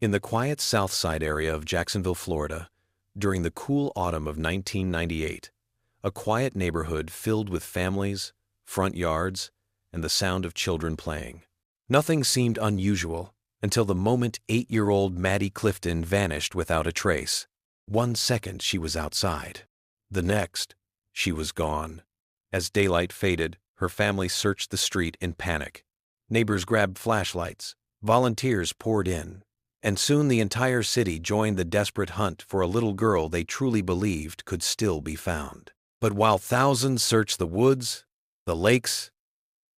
In the quiet South Side area of Jacksonville, Florida, during the cool autumn of 1998, a quiet neighborhood filled with families, front yards, and the sound of children playing. Nothing seemed unusual until the moment 8-year-old Maddie Clifton vanished without a trace. 1 second she was outside. The next, she was gone. As daylight faded, her family searched the street in panic. Neighbors grabbed flashlights, volunteers poured in, and soon the entire city joined the desperate hunt for a little girl they truly believed could still be found. But while thousands searched the woods, the lakes,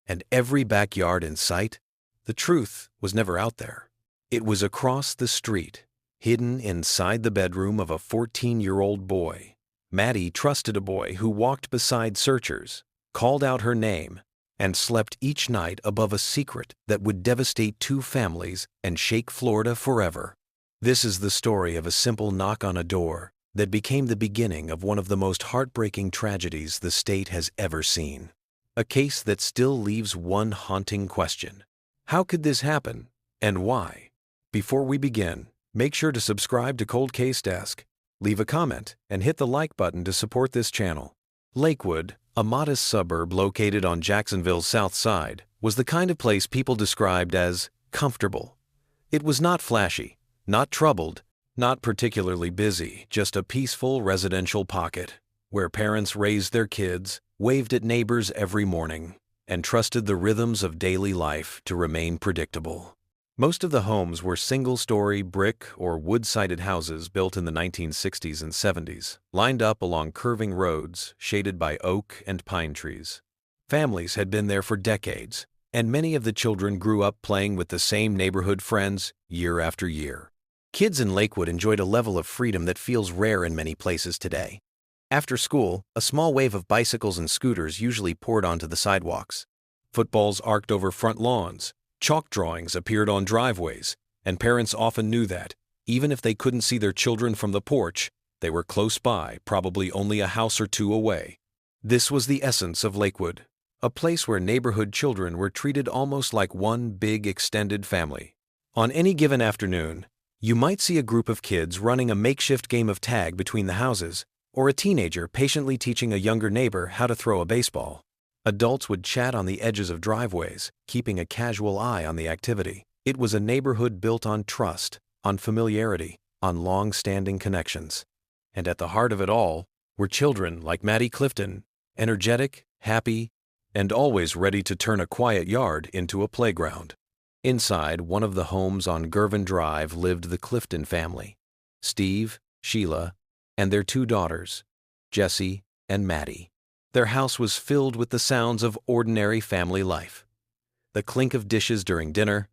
and every backyard in sight, the truth was never out there. It was across the street, hidden inside the bedroom of a 14-year-old boy. Maddie trusted a boy who walked beside searchers, called out her name, and slept each night above a secret that would devastate 2 families and shake Florida forever. This is the story of a simple knock on a door that became the beginning of one of the most heartbreaking tragedies the state has ever seen. A case that still leaves one haunting question. How could this happen, and why? Before we begin, make sure to subscribe to Cold Case Desk, leave a comment, and hit the like button to support this channel. Lakewood, a modest suburb located on Jacksonville's south side, was the kind of place people described as comfortable. It was not flashy, not troubled, not particularly busy, just a peaceful residential pocket where parents raised their kids, waved at neighbors every morning, and trusted the rhythms of daily life to remain predictable. Most of the homes were single-story brick or wood-sided houses built in the 1960s and 70s, lined up along curving roads shaded by oak and pine trees. Families had been there for decades, and many of the children grew up playing with the same neighborhood friends year after year. Kids in Lakewood enjoyed a level of freedom that feels rare in many places today. After school, a small wave of bicycles and scooters usually poured onto the sidewalks. Footballs arced over front lawns. Chalk drawings appeared on driveways, and parents often knew that, even if they couldn't see their children from the porch, they were close by, probably only a house or 2 away. This was the essence of Lakewood, a place where neighborhood children were treated almost like one big extended family. On any given afternoon, you might see a group of kids running a makeshift game of tag between the houses, or a teenager patiently teaching a younger neighbor how to throw a baseball. Adults would chat on the edges of driveways, keeping a casual eye on the activity. It was a neighborhood built on trust, on familiarity, on long-standing connections. And at the heart of it all were children like Maddie Clifton, energetic, happy, and always ready to turn a quiet yard into a playground. Inside one of the homes on Girvan Drive lived the Clifton family, Steve, Sheila, and their 2 daughters, Jessie and Maddie. Their house was filled with the sounds of ordinary family life. The clink of dishes during dinner,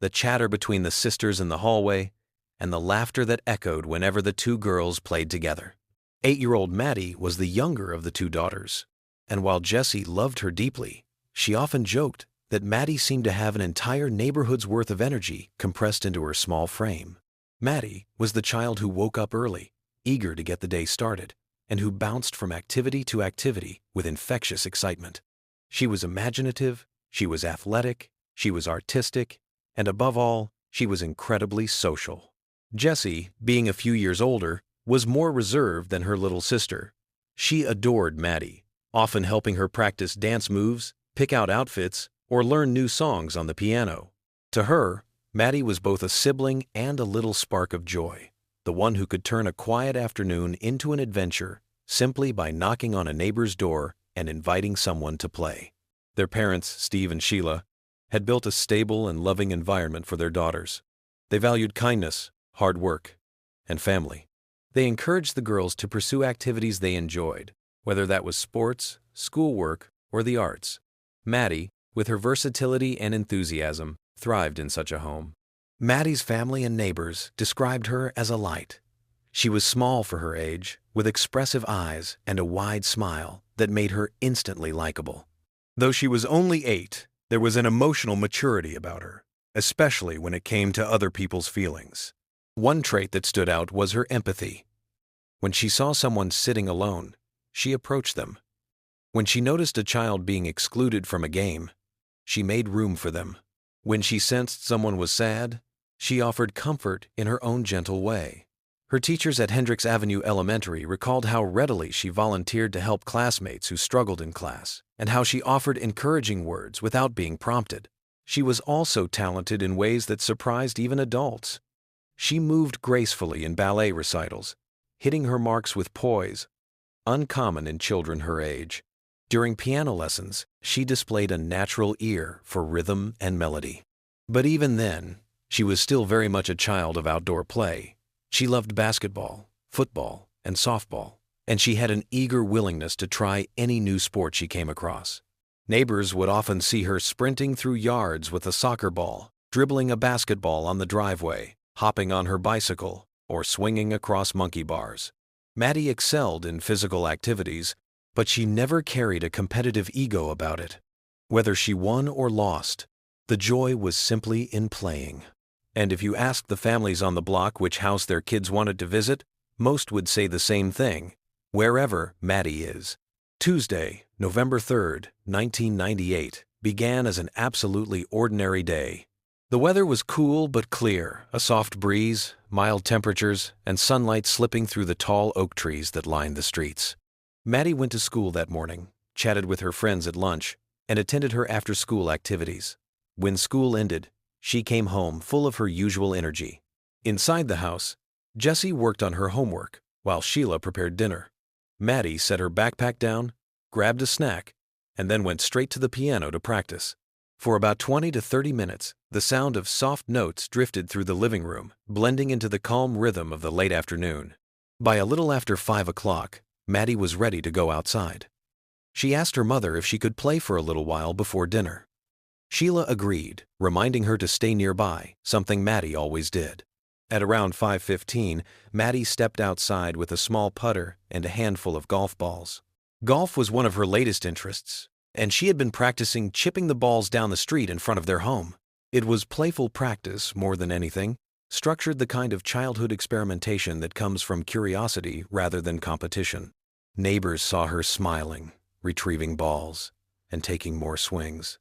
the chatter between the sisters in the hallway, and the laughter that echoed whenever the 2 girls played together. 8-year-old Maddie was the younger of the 2 daughters, and while Jessie loved her deeply, she often joked that Maddie seemed to have an entire neighborhood's worth of energy compressed into her small frame. Maddie was the child who woke up early, eager to get the day started, and who bounced from activity to activity with infectious excitement. She was imaginative, she was athletic, she was artistic, and above all, she was incredibly social. Jessie, being a few years older, was more reserved than her little sister. She adored Maddie, often helping her practice dance moves, pick out outfits, or learn new songs on the piano. To her, Maddie was both a sibling and a little spark of joy, the one who could turn a quiet afternoon into an adventure simply by knocking on a neighbor's door and inviting someone to play. Their parents, Steve and Sheila, had built a stable and loving environment for their daughters. They valued kindness, hard work, and family. They encouraged the girls to pursue activities they enjoyed, whether that was sports, schoolwork, or the arts. Maddie, with her versatility and enthusiasm, thrived in such a home. Maddie's family and neighbors described her as a light. She was small for her age, with expressive eyes and a wide smile that made her instantly likable. Though she was only 8, there was an emotional maturity about her, especially when it came to other people's feelings. One trait that stood out was her empathy. When she saw someone sitting alone, she approached them. When she noticed a child being excluded from a game, she made room for them. When she sensed someone was sad, She offered comfort in her own gentle way. Her teachers at Hendricks Avenue Elementary recalled how readily she volunteered to help classmates who struggled in class, and how she offered encouraging words without being prompted. She was also talented in ways that surprised even adults. She moved gracefully in ballet recitals, hitting her marks with poise, uncommon in children her age. During piano lessons, she displayed a natural ear for rhythm and melody. But even then, she was still very much a child of outdoor play. She loved basketball, football, and softball, and she had an eager willingness to try any new sport she came across. Neighbors would often see her sprinting through yards with a soccer ball, dribbling a basketball on the driveway, hopping on her bicycle, or swinging across monkey bars. Maddie excelled in physical activities, but she never carried a competitive ego about it. Whether she won or lost, the joy was simply in playing. And if you asked the families on the block which house their kids wanted to visit, most would say the same thing: wherever Maddie is. Tuesday, November 3rd, 1998, began as an absolutely ordinary day. The weather was cool but clear, a soft breeze, mild temperatures, and sunlight slipping through the tall oak trees that lined the streets. Maddie went to school that morning, chatted with her friends at lunch, and attended her after-school activities. When school ended, she came home full of her usual energy. Inside the house, Jessie worked on her homework, while Sheila prepared dinner. Maddie set her backpack down, grabbed a snack, and then went straight to the piano to practice. For about 20 to 30 minutes, the sound of soft notes drifted through the living room, blending into the calm rhythm of the late afternoon. By a little after 5 o'clock, Maddie was ready to go outside. She asked her mother if she could play for a little while before dinner. Sheila agreed, reminding her to stay nearby, something Maddie always did. At around 5:15, Maddie stepped outside with a small putter and a handful of golf balls. Golf was one of her latest interests, and she had been practicing chipping the balls down the street in front of their home. It was playful practice more than anything, structured the kind of childhood experimentation that comes from curiosity rather than competition. Neighbors saw her smiling, retrieving balls, and taking more swings.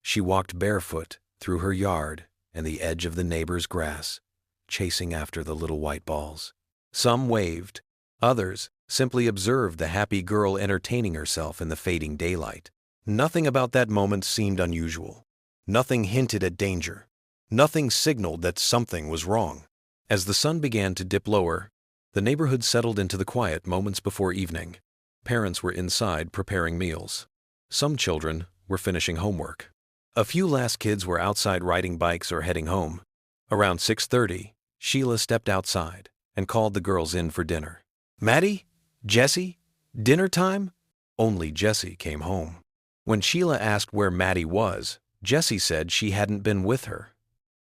She walked barefoot through her yard and the edge of the neighbor's grass, chasing after the little white balls. Some waved, others simply observed the happy girl entertaining herself in the fading daylight. Nothing about that moment seemed unusual. Nothing hinted at danger. Nothing signaled that something was wrong. As the sun began to dip lower, the neighborhood settled into the quiet moments before evening. Parents were inside preparing meals. Some children were finishing homework. A few last kids were outside riding bikes or heading home. Around 6:30, Sheila stepped outside and called the girls in for dinner. "Maddie? Jessie? Dinner time?" Only Jessie came home. When Sheila asked where Maddie was, Jessie said she hadn't been with her.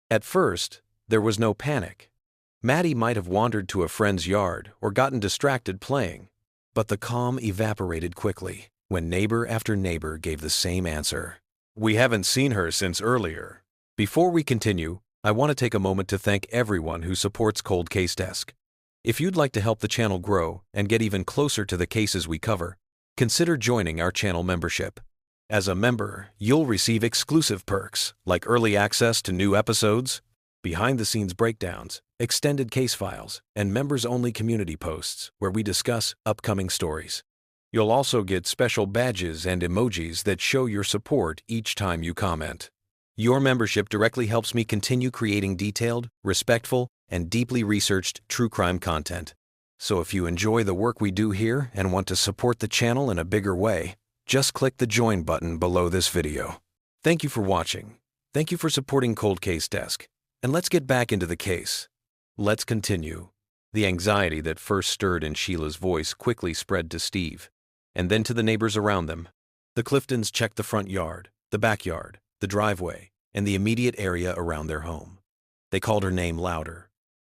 At first, there was no panic. Maddie might have wandered to a friend's yard or gotten distracted playing, but the calm evaporated quickly when neighbor after neighbor gave the same answer: "We haven't seen her since earlier." Before we continue, I want to take a moment to thank everyone who supports Cold Case Desk. If you'd like to help the channel grow and get even closer to the cases we cover, consider joining our channel membership. As a member, you'll receive exclusive perks like early access to new episodes, behind-the-scenes breakdowns, extended case files, and members-only community posts where we discuss upcoming stories. You'll also get special badges and emojis that show your support each time you comment. Your membership directly helps me continue creating detailed, respectful, and deeply researched true crime content. So if you enjoy the work we do here and want to support the channel in a bigger way, just click the join button below this video. Thank you for watching. Thank you for supporting Cold Case Desk. And let's get back into the case. Let's continue. The anxiety that first stirred in Sheila's voice quickly spread to Steve, and then to the neighbors around them. The Cliftons checked the front yard, the backyard, the driveway, and the immediate area around their home. They called her name louder.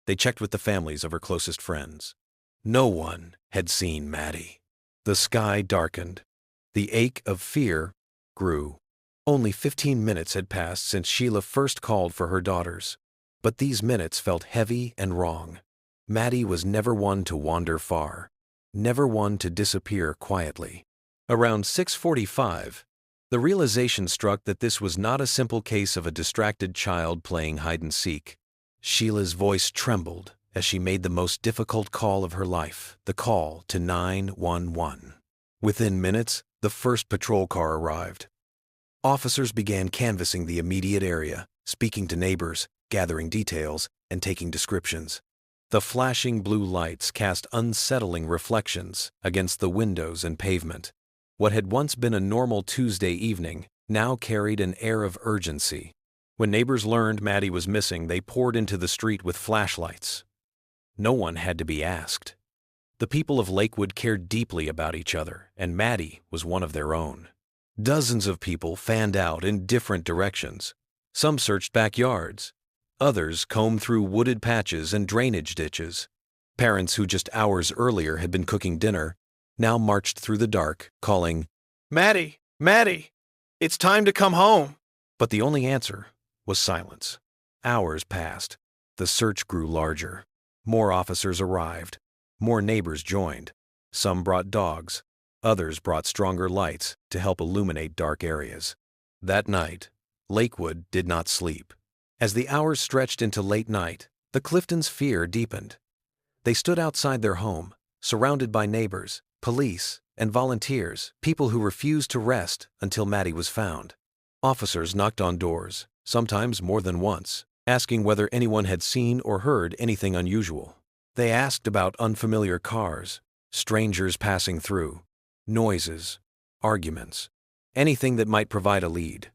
They checked with the families of her closest friends. No one had seen Maddie. The sky darkened. The ache of fear grew. Only 15 minutes had passed since Sheila first called for her daughters, but these minutes felt heavy and wrong. Maddie was never one to wander far, never one to disappear quietly. Around 6:45, the realization struck that this was not a simple case of a distracted child playing hide-and-seek. Sheila's voice trembled as she made the most difficult call of her life, the call to 911. Within minutes, the first patrol car arrived. Officers began canvassing the immediate area, speaking to neighbors, gathering details, and taking descriptions. The flashing blue lights cast unsettling reflections against the windows and pavement. What had once been a normal Tuesday evening now carried an air of urgency. When neighbors learned Maddie was missing, they poured into the street with flashlights. No one had to be asked. The people of Lakewood cared deeply about each other, and Maddie was one of their own. Dozens of people fanned out in different directions. Some searched backyards. Others combed through wooded patches and drainage ditches. Parents who just hours earlier had been cooking dinner now marched through the dark, calling, "Maddie! Maddie! It's time to come home!" But the only answer was silence. Hours passed. The search grew larger. More officers arrived. More neighbors joined. Some brought dogs. Others brought stronger lights to help illuminate dark areas. That night, Lakewood did not sleep. As the hours stretched into late night, the Cliftons' fear deepened. They stood outside their home, surrounded by neighbors, police, and volunteers, people who refused to rest until Maddie was found. Officers knocked on doors, sometimes more than once, asking whether anyone had seen or heard anything unusual. They asked about unfamiliar cars, strangers passing through, noises, arguments, anything that might provide a lead.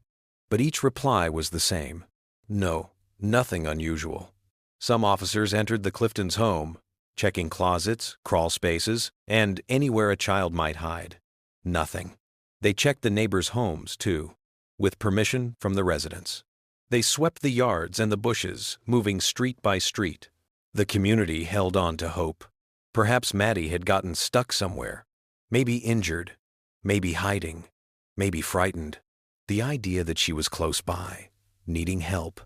But each reply was the same. No, nothing unusual. Some officers entered the Cliftons' home, checking closets, crawl spaces, and anywhere a child might hide. Nothing. They checked the neighbors' homes, too, with permission from the residents. They swept the yards and the bushes, moving street by street. The community held on to hope. Perhaps Maddie had gotten stuck somewhere, maybe injured, maybe hiding, maybe frightened. The idea that she was close by, needing help,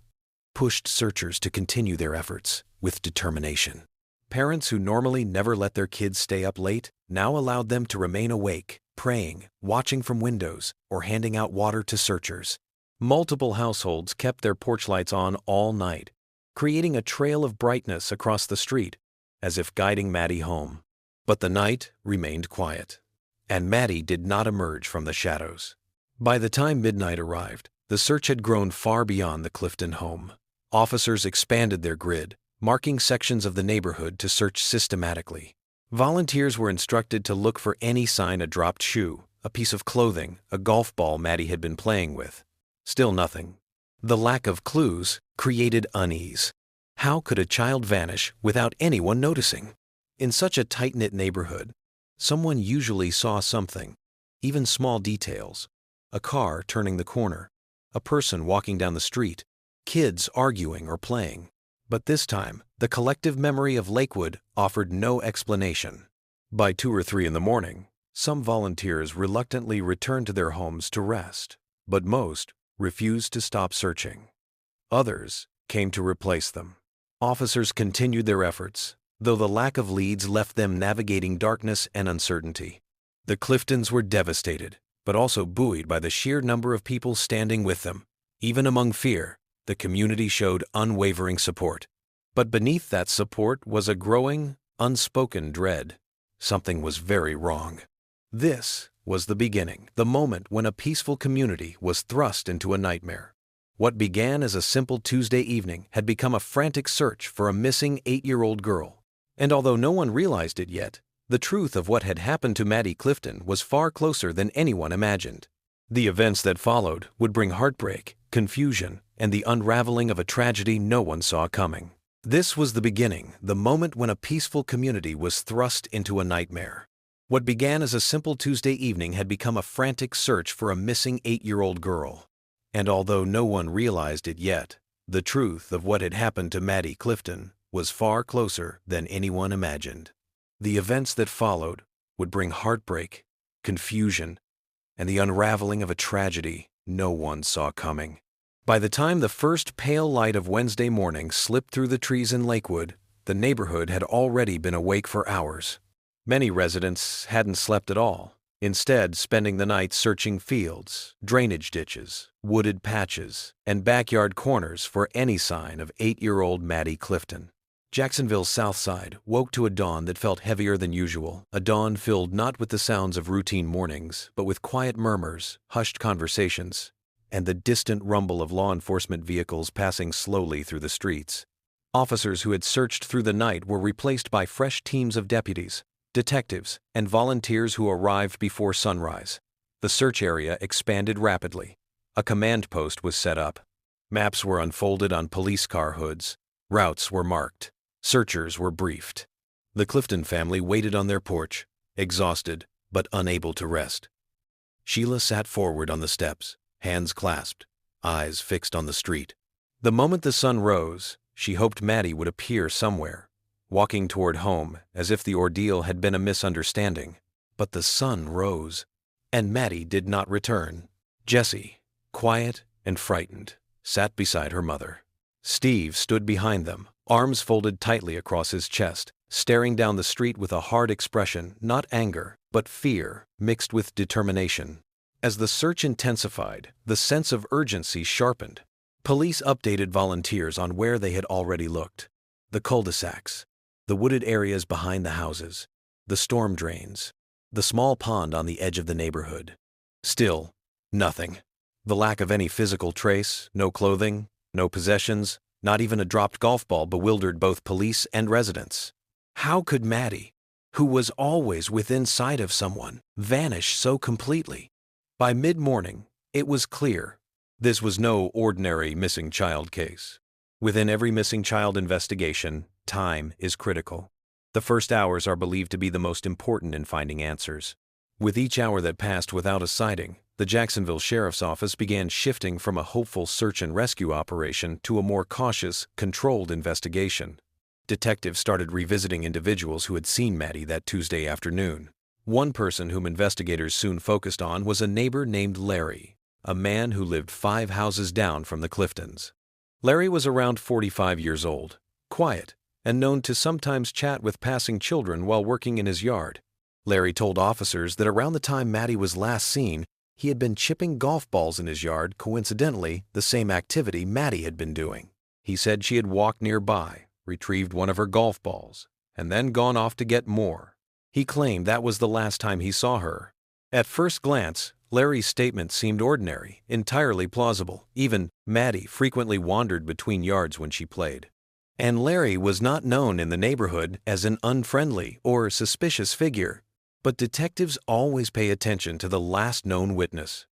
pushed searchers to continue their efforts with determination. Parents who normally never let their kids stay up late now allowed them to remain awake, praying, watching from windows, or handing out water to searchers. Multiple households kept their porch lights on all night, creating a trail of brightness across the street, as if guiding Maddie home. But the night remained quiet, and Maddie did not emerge from the shadows. By the time midnight arrived, the search had grown far beyond the Clifton home. Officers expanded their grid, marking sections of the neighborhood to search systematically. Volunteers were instructed to look for any sign: a dropped shoe, a piece of clothing, a golf ball Maddie had been playing with. Still nothing. The lack of clues created unease. How could a child vanish without anyone noticing? In such a tight-knit neighborhood, someone usually saw something, even small details. A car turning the corner, a person walking down the street, kids arguing or playing. But this time, the collective memory of Lakewood offered no explanation. By 2 or 3 in the morning, some volunteers reluctantly returned to their homes to rest, but most refused to stop searching. Others came to replace them. Officers continued their efforts, though the lack of leads left them navigating darkness and uncertainty. The Cliftons were devastated, but also buoyed by the sheer number of people standing with them. Even among fear, the community showed unwavering support. But beneath that support was a growing, unspoken dread. Something was very wrong. This was the beginning, the moment when a peaceful community was thrust into a nightmare. What began as a simple Tuesday evening had become a frantic search for a missing 8-year-old girl. And although no one realized it yet, the truth of what had happened to Maddie Clifton was far closer than anyone imagined. The events that followed would bring heartbreak, confusion, and the unraveling of a tragedy no one saw coming. This was the beginning, the moment when a peaceful community was thrust into a nightmare. What began as a simple Tuesday evening had become a frantic search for a missing 8-year-old girl. And although no one realized it yet, the truth of what had happened to Maddie Clifton was far closer than anyone imagined. The events that followed would bring heartbreak, confusion, and the unraveling of a tragedy no one saw coming. By the time the first pale light of Wednesday morning slipped through the trees in Lakewood, the neighborhood had already been awake for hours. Many residents hadn't slept at all. instead spending the night searching fields, drainage ditches, wooded patches, and backyard corners for any sign of 8-year-old Maddie Clifton. Jacksonville's south side woke to a dawn that felt heavier than usual, a dawn filled not with the sounds of routine mornings, but with quiet murmurs, hushed conversations, and the distant rumble of law enforcement vehicles passing slowly through the streets. Officers who had searched through the night were replaced by fresh teams of deputies, detectives, and volunteers who arrived before sunrise. The search area expanded rapidly. A command post was set up. Maps were unfolded on police car hoods. Routes were marked. Searchers were briefed. The Clifton family waited on their porch, exhausted but unable to rest. Sheila sat forward on the steps, hands clasped, eyes fixed on the street. The moment the sun rose, she hoped Maddie would appear somewhere, walking toward home as if the ordeal had been a misunderstanding. But the sun rose, and Maddie did not return. Jessie, quiet and frightened, sat beside her mother. Steve stood behind them, arms folded tightly across his chest, staring down the street with a hard expression, not anger, but fear, mixed with determination. As the search intensified, the sense of urgency sharpened. Police updated volunteers on where they had already looked: the cul-de-sacs, the wooded areas behind the houses, the storm drains, the small pond on the edge of the neighborhood. Still, nothing. The lack of any physical trace, no clothing, no possessions, not even a dropped golf ball, bewildered both police and residents. How could Maddie, who was always within sight of someone, vanish so completely? By mid-morning, it was clear this was no ordinary missing child case. Within every missing child investigation, time is critical. The first hours are believed to be the most important in finding answers. With each hour that passed without a sighting, the Jacksonville Sheriff's Office began shifting from a hopeful search and rescue operation to a more cautious, controlled investigation. Detectives started revisiting individuals who had seen Maddie that Tuesday afternoon. One person whom investigators soon focused on was a neighbor named Larry, a man who lived 5 houses down from the Cliftons. Larry was around 45 years old, quiet, and known to sometimes chat with passing children while working in his yard. Larry told officers that around the time Maddie was last seen, he had been chipping golf balls in his yard, coincidentally the same activity Maddie had been doing. He said she had walked nearby, retrieved one of her golf balls, and then gone off to get more. He claimed that was the last time he saw her. At first glance, Larry's statement seemed ordinary, entirely plausible. Even Maddie frequently wandered between yards when she played. And Larry was not known in the neighborhood as an unfriendly or suspicious figure. But detectives always pay attention to the last known witness.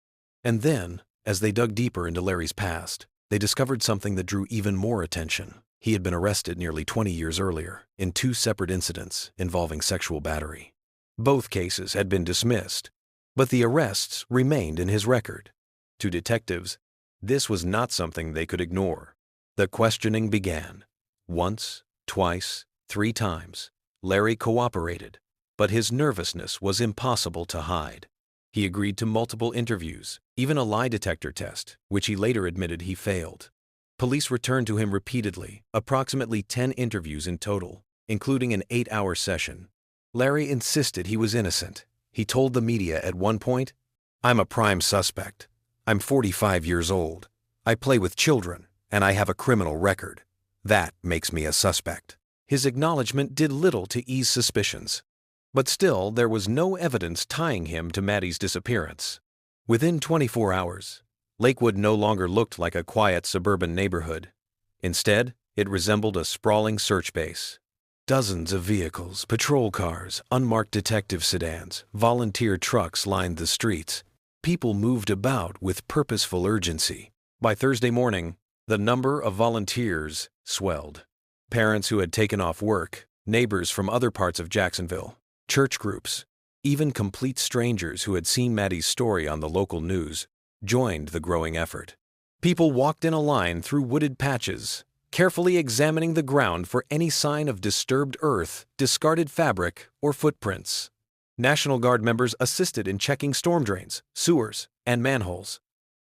And then, as they dug deeper into Larry's past, they discovered something that drew even more attention. He had been arrested nearly 20 years earlier in 2 separate incidents involving sexual battery. Both cases had been dismissed, but the arrests remained in his record. To detectives, this was not something they could ignore. The questioning began. Once, twice, 3 times, Larry cooperated. But his nervousness was impossible to hide. He agreed to multiple interviews, even a lie detector test, which he later admitted he failed. Police returned to him repeatedly, approximately 10 interviews in total, including an 8-hour session. Larry insisted he was innocent. He told the media at one point, "I'm a prime suspect. I'm 45 years old. I play with children, and I have a criminal record. That makes me a suspect." His acknowledgement did little to ease suspicions. But still, there was no evidence tying him to Maddie's disappearance. Within 24 hours, Lakewood no longer looked like a quiet suburban neighborhood. Instead, it resembled a sprawling search base. Dozens of vehicles, patrol cars, unmarked detective sedans, volunteer trucks lined the streets. People moved about with purposeful urgency. By Thursday morning, the number of volunteers swelled. Parents who had taken off work, neighbors from other parts of Jacksonville, church groups, even complete strangers who had seen Maddie's story on the local news, joined the growing effort. People walked in a line through wooded patches, carefully examining the ground for any sign of disturbed earth, discarded fabric, or footprints. National Guard members assisted in checking storm drains, sewers, and manholes.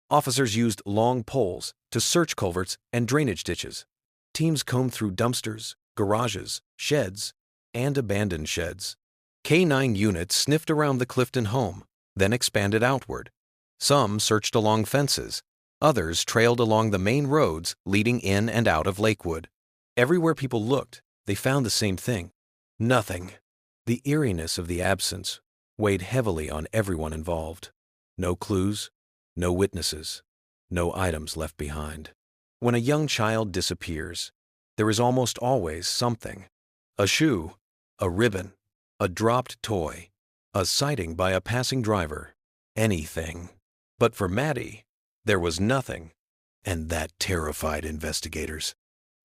Officers used long poles to search culverts and drainage ditches. Teams combed through dumpsters, garages, sheds, and abandoned sheds. K-9 units sniffed around the Clifton home, then expanded outward. Some searched along fences. Others trailed along the main roads leading in and out of Lakewood. Everywhere people looked, they found the same thing: nothing. The eeriness of the absence weighed heavily on everyone involved. No clues, no witnesses, no items left behind. When a young child disappears, there is almost always something: a shoe, a ribbon, a dropped toy, a sighting by a passing driver, anything. But for Maddie, there was nothing, and that terrified investigators.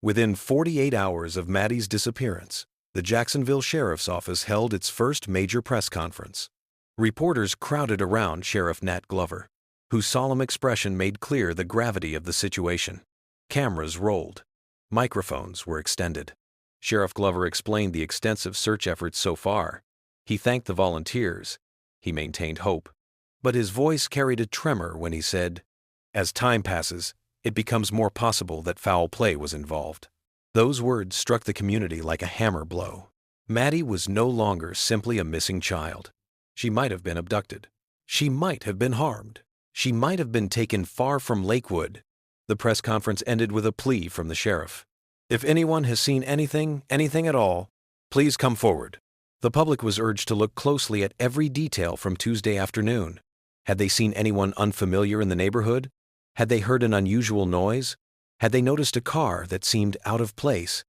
Within 48 hours of Maddie's disappearance, the Jacksonville Sheriff's Office held its first major press conference. Reporters crowded around Sheriff Nat Glover, whose solemn expression made clear the gravity of the situation. Cameras rolled. Microphones were extended. Sheriff Glover explained the extensive search efforts so far. He thanked the volunteers. He maintained hope. But his voice carried a tremor when he said, "As time passes, it becomes more possible that foul play was involved." Those words struck the community like a hammer blow. Maddie was no longer simply a missing child. She might have been abducted. She might have been harmed. She might have been taken far from Lakewood. The press conference ended with a plea from the sheriff. "If anyone has seen anything at all, please come forward." The public was urged to look closely at every detail from Tuesday afternoon. Had they seen anyone unfamiliar in the neighborhood? Had they heard an unusual noise? Had they noticed a car that seemed out of place?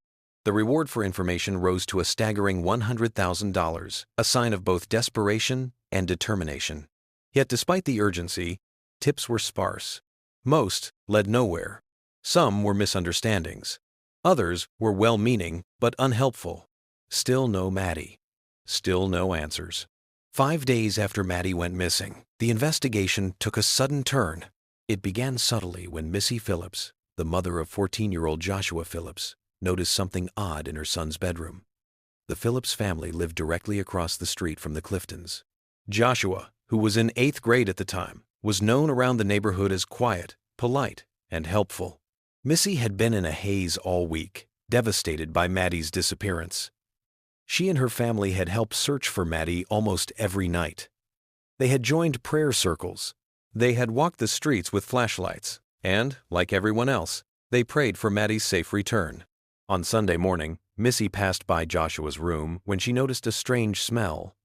The reward for information rose to a staggering $100,000, a sign of both desperation and determination. Yet despite the urgency, tips were sparse. Most led nowhere. Some were misunderstandings. Others were well-meaning but unhelpful. Still no Maddie. Still no answers. 5 days after Maddie went missing, the investigation took a sudden turn. It began subtly when Missy Phillips, the mother of 14-year-old Joshua Phillips, noticed something odd in her son's bedroom. The Phillips family lived directly across the street from the Cliftons. Joshua, who was in 8th grade at the time, was known around the neighborhood as quiet, polite, and helpful. Missy had been in a haze all week, devastated by Maddie's disappearance. She and her family had helped search for Maddie almost every night. They had joined prayer circles. They had walked the streets with flashlights, and, like everyone else, they prayed for Maddie's safe return. On Sunday morning, Missy passed by Joshua's room when she noticed a strange smell.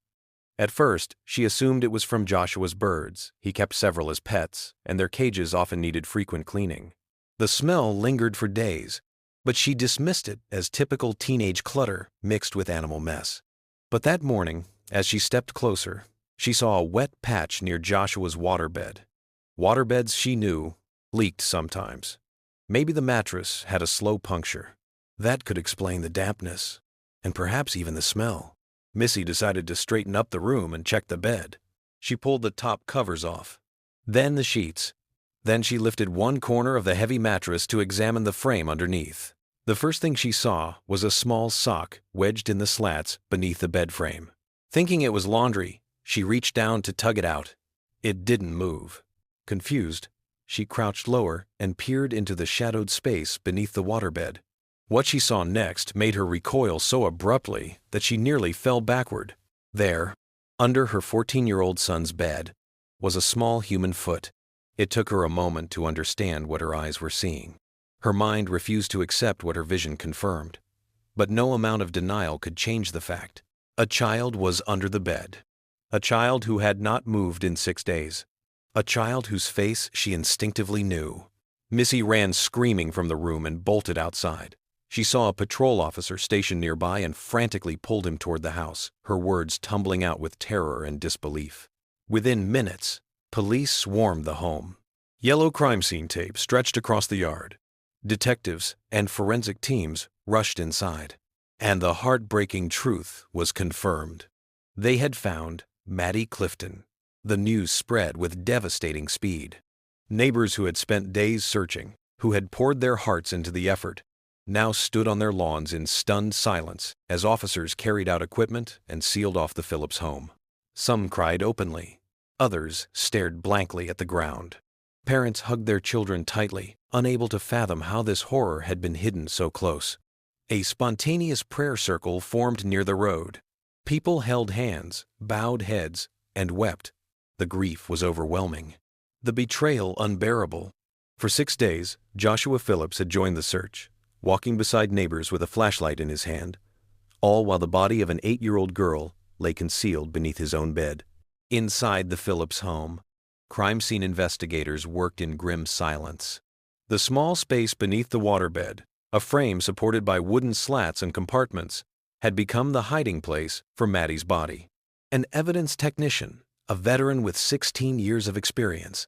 At first, she assumed it was from Joshua's birds. He kept several as pets, and their cages often needed frequent cleaning. The smell lingered for days, but she dismissed it as typical teenage clutter mixed with animal mess. But that morning, as she stepped closer, she saw a wet patch near Joshua's waterbed. Waterbeds, she knew, leaked sometimes. Maybe the mattress had a slow puncture. That could explain the dampness, and perhaps even the smell. Missy decided to straighten up the room and check the bed. She pulled the top covers off, then the sheets. Then she lifted one corner of the heavy mattress to examine the frame underneath. The first thing she saw was a small sock wedged in the slats beneath the bed frame. Thinking it was laundry, she reached down to tug it out. It didn't move. Confused, she crouched lower and peered into the shadowed space beneath the waterbed. What she saw next made her recoil so abruptly that she nearly fell backward. There, under her 14-year-old son's bed, was a small human foot. It took her a moment to understand what her eyes were seeing. Her mind refused to accept what her vision confirmed. But no amount of denial could change the fact. A child was under the bed. A child who had not moved in 6 days. A child whose face she instinctively knew. Missy ran screaming from the room and bolted outside. She saw a patrol officer stationed nearby and frantically pulled him toward the house, her words tumbling out with terror and disbelief. Within minutes, police swarmed the home. Yellow crime scene tape stretched across the yard. Detectives and forensic teams rushed inside. And the heartbreaking truth was confirmed. They had found Maddie Clifton. The news spread with devastating speed. Neighbors who had spent days searching, who had poured their hearts into the effort, now stood on their lawns in stunned silence as officers carried out equipment and sealed off the Phillips home. Some cried openly. Others stared blankly at the ground. Parents hugged their children tightly, unable to fathom how this horror had been hidden so close. A spontaneous prayer circle formed near the road. People held hands, bowed heads, and wept. The grief was overwhelming, the betrayal unbearable. For 6 days, Joshua Phillips had joined the search, walking beside neighbors with a flashlight in his hand, all while the body of an 8-year-old girl lay concealed beneath his own bed. Inside the Phillips home, crime scene investigators worked in grim silence. The small space beneath the waterbed, a frame supported by wooden slats and compartments, had become the hiding place for Maddie's body. An evidence technician, a veteran with 16 years of experience,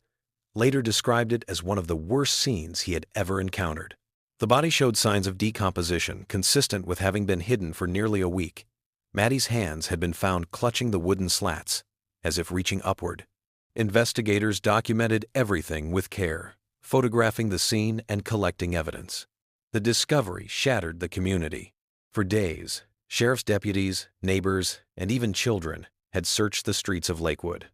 later described it as one of the worst scenes he had ever encountered. The body showed signs of decomposition consistent with having been hidden for nearly a week. Maddie's hands had been found clutching the wooden slats, as if reaching upward. Investigators documented everything with care, photographing the scene and collecting evidence. The discovery shattered the community. For days, sheriff's deputies, neighbors, and even children had searched the streets of Lakewood.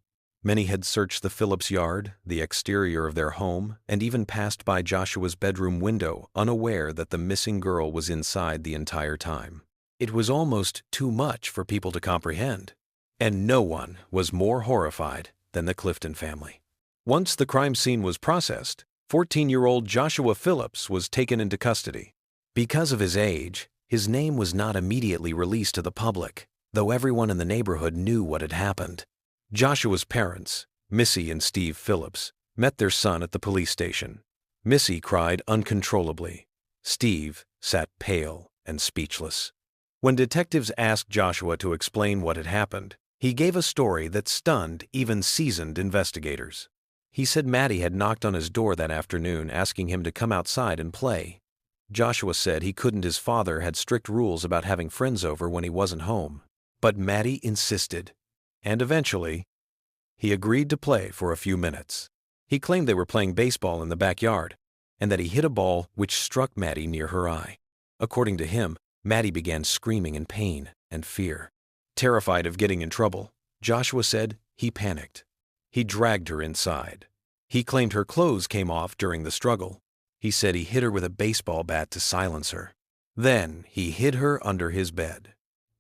Many had searched the Phillips yard, the exterior of their home, and even passed by Joshua's bedroom window, unaware that the missing girl was inside the entire time. It was almost too much for people to comprehend, and no one was more horrified than the Clifton family. Once the crime scene was processed, 14-year-old Joshua Phillips was taken into custody. Because of his age, his name was not immediately released to the public, though everyone in the neighborhood knew what had happened. Joshua's parents, Missy and Steve Phillips, met their son at the police station. Missy cried uncontrollably. Steve sat pale and speechless. When detectives asked Joshua to explain what had happened, he gave a story that stunned even seasoned investigators. He said Maddie had knocked on his door that afternoon asking him to come outside and play. Joshua said he couldn't. His father had strict rules about having friends over when he wasn't home. But Maddie insisted, and eventually, he agreed to play for a few minutes. He claimed they were playing baseball in the backyard, and that he hit a ball which struck Maddie near her eye. According to him, Maddie began screaming in pain and fear. Terrified of getting in trouble, Joshua said he panicked. He dragged her inside. He claimed her clothes came off during the struggle. He said he hit her with a baseball bat to silence her. Then he hid her under his bed.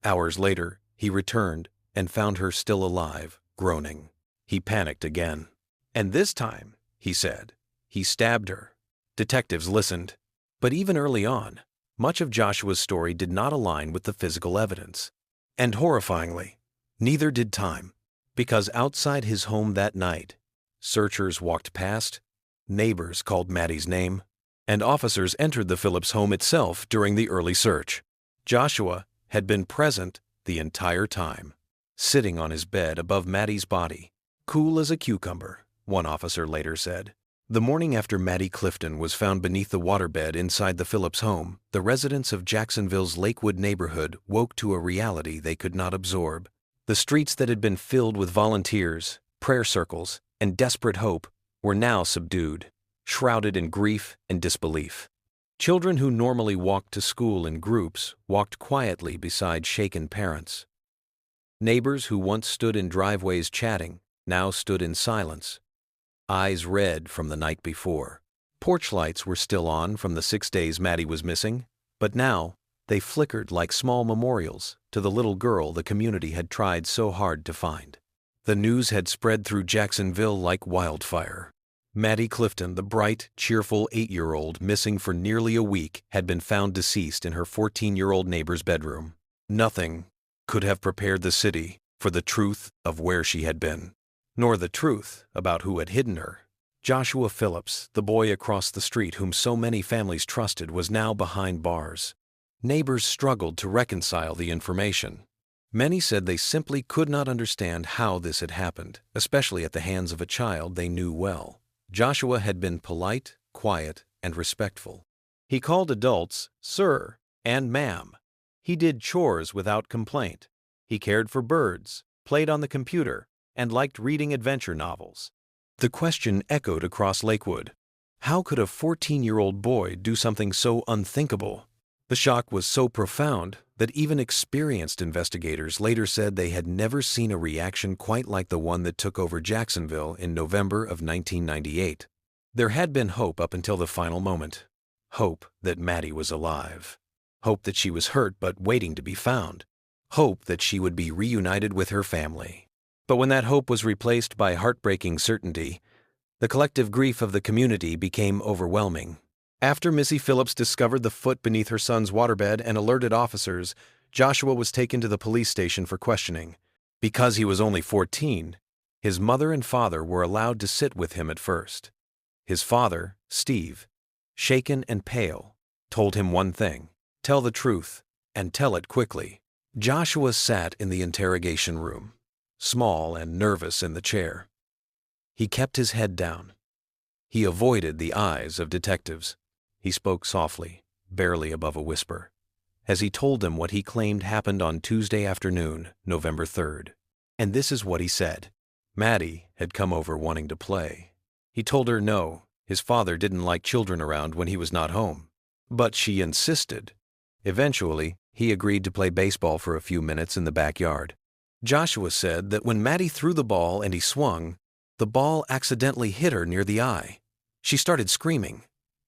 Hours later, he returned and found her still alive, groaning. He panicked again. And this time, he said, he stabbed her. Detectives listened. But even early on, much of Joshua's story did not align with the physical evidence. And horrifyingly, neither did time, because outside his home that night, searchers walked past, neighbors called Maddie's name, and officers entered the Phillips home itself during the early search. Joshua had been present the entire time, sitting on his bed above Maddie's body, cool as a cucumber, one officer later said. The morning after Maddie Clifton was found beneath the waterbed inside the Phillips home, the residents of Jacksonville's Lakewood neighborhood woke to a reality they could not absorb. The streets that had been filled with volunteers, prayer circles, and desperate hope were now subdued, shrouded in grief and disbelief. Children who normally walked to school in groups walked quietly beside shaken parents. Neighbors who once stood in driveways chatting now stood in silence, eyes red from the night before. Porch lights were still on from the 6 days Maddie was missing, but now they flickered like small memorials to the little girl the community had tried so hard to find. The news had spread through Jacksonville like wildfire. Maddie Clifton, the bright, cheerful 8-year-old missing for nearly a week, had been found deceased in her 14-year-old neighbor's bedroom. Nothing could have prepared the city for the truth of where she had been, nor the truth about who had hidden her. Joshua Phillips, the boy across the street whom so many families trusted, was now behind bars. Neighbors struggled to reconcile the information. Many said they simply could not understand how this had happened, especially at the hands of a child they knew well. Joshua had been polite, quiet, and respectful. He called adults sir and ma'am. He did chores without complaint. He cared for birds, played on the computer, and liked reading adventure novels. The question echoed across Lakewood. How could a 14-year-old boy do something so unthinkable? The shock was so profound that even experienced investigators later said they had never seen a reaction quite like the one that took over Jacksonville in November of 1998. There had been hope up until the final moment. Hope that Maddie was alive. Hope that she was hurt but waiting to be found. Hope that she would be reunited with her family. But when that hope was replaced by heartbreaking certainty, the collective grief of the community became overwhelming. After Missy Phillips discovered the foot beneath her son's waterbed and alerted officers, Joshua was taken to the police station for questioning. Because he was only 14, his mother and father were allowed to sit with him at first. His father, Steve, shaken and pale, told him one thing: tell the truth, and tell it quickly. Joshua sat in the interrogation room, small and nervous in the chair. He kept his head down. He avoided the eyes of detectives. He spoke softly, barely above a whisper, as he told them what he claimed happened on Tuesday afternoon, November 3rd. And this is what he said. Maddie had come over wanting to play. He told her no, his father didn't like children around when he was not home. But she insisted. Eventually, he agreed to play baseball for a few minutes in the backyard. Joshua said that when Maddie threw the ball and he swung, the ball accidentally hit her near the eye. She started screaming.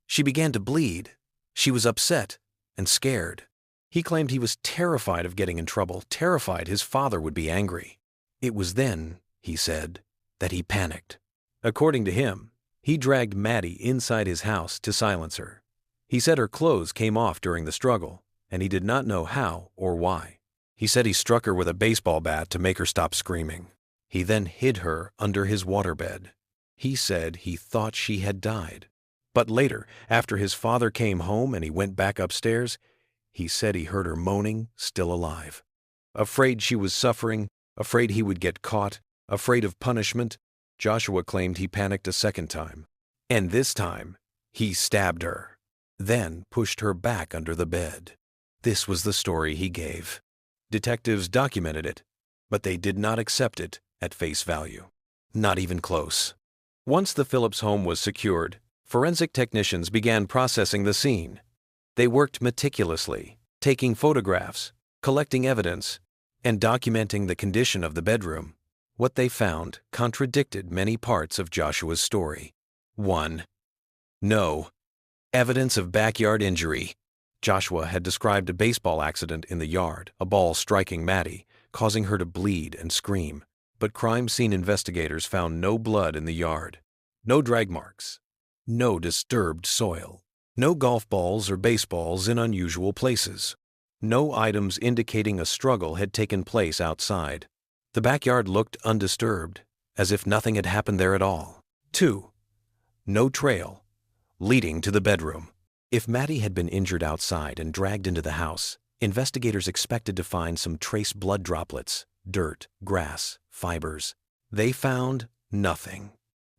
She began to bleed. She was upset and scared. He claimed he was terrified of getting in trouble, terrified his father would be angry. It was then, he said, that he panicked. According to him, he dragged Maddie inside his house to silence her. He said her clothes came off during the struggle, and he did not know how or why. He said he struck her with a baseball bat to make her stop screaming. He then hid her under his waterbed. He said he thought she had died. But later, after his father came home and he went back upstairs, he said he heard her moaning, still alive. Afraid she was suffering, afraid he would get caught, afraid of punishment, Joshua claimed he panicked a second time. And this time, he stabbed her, then pushed her back under the bed. This was the story he gave. Detectives documented it, but they did not accept it at face value. Not even close. Once the Phillips home was secured, forensic technicians began processing the scene. They worked meticulously, taking photographs, collecting evidence, and documenting the condition of the bedroom. What they found contradicted many parts of Joshua's story. 1. No evidence of backyard injury. Joshua had described a baseball accident in the yard, a ball striking Maddie, causing her to bleed and scream. But crime scene investigators found no blood in the yard, no drag marks, no disturbed soil, no golf balls or baseballs in unusual places, no items indicating a struggle had taken place outside. The backyard looked undisturbed, as if nothing had happened there at all. 2. No trail leading to the bedroom. If Maddie had been injured outside and dragged into the house, investigators expected to find some trace blood droplets, dirt, grass, fibers. They found nothing.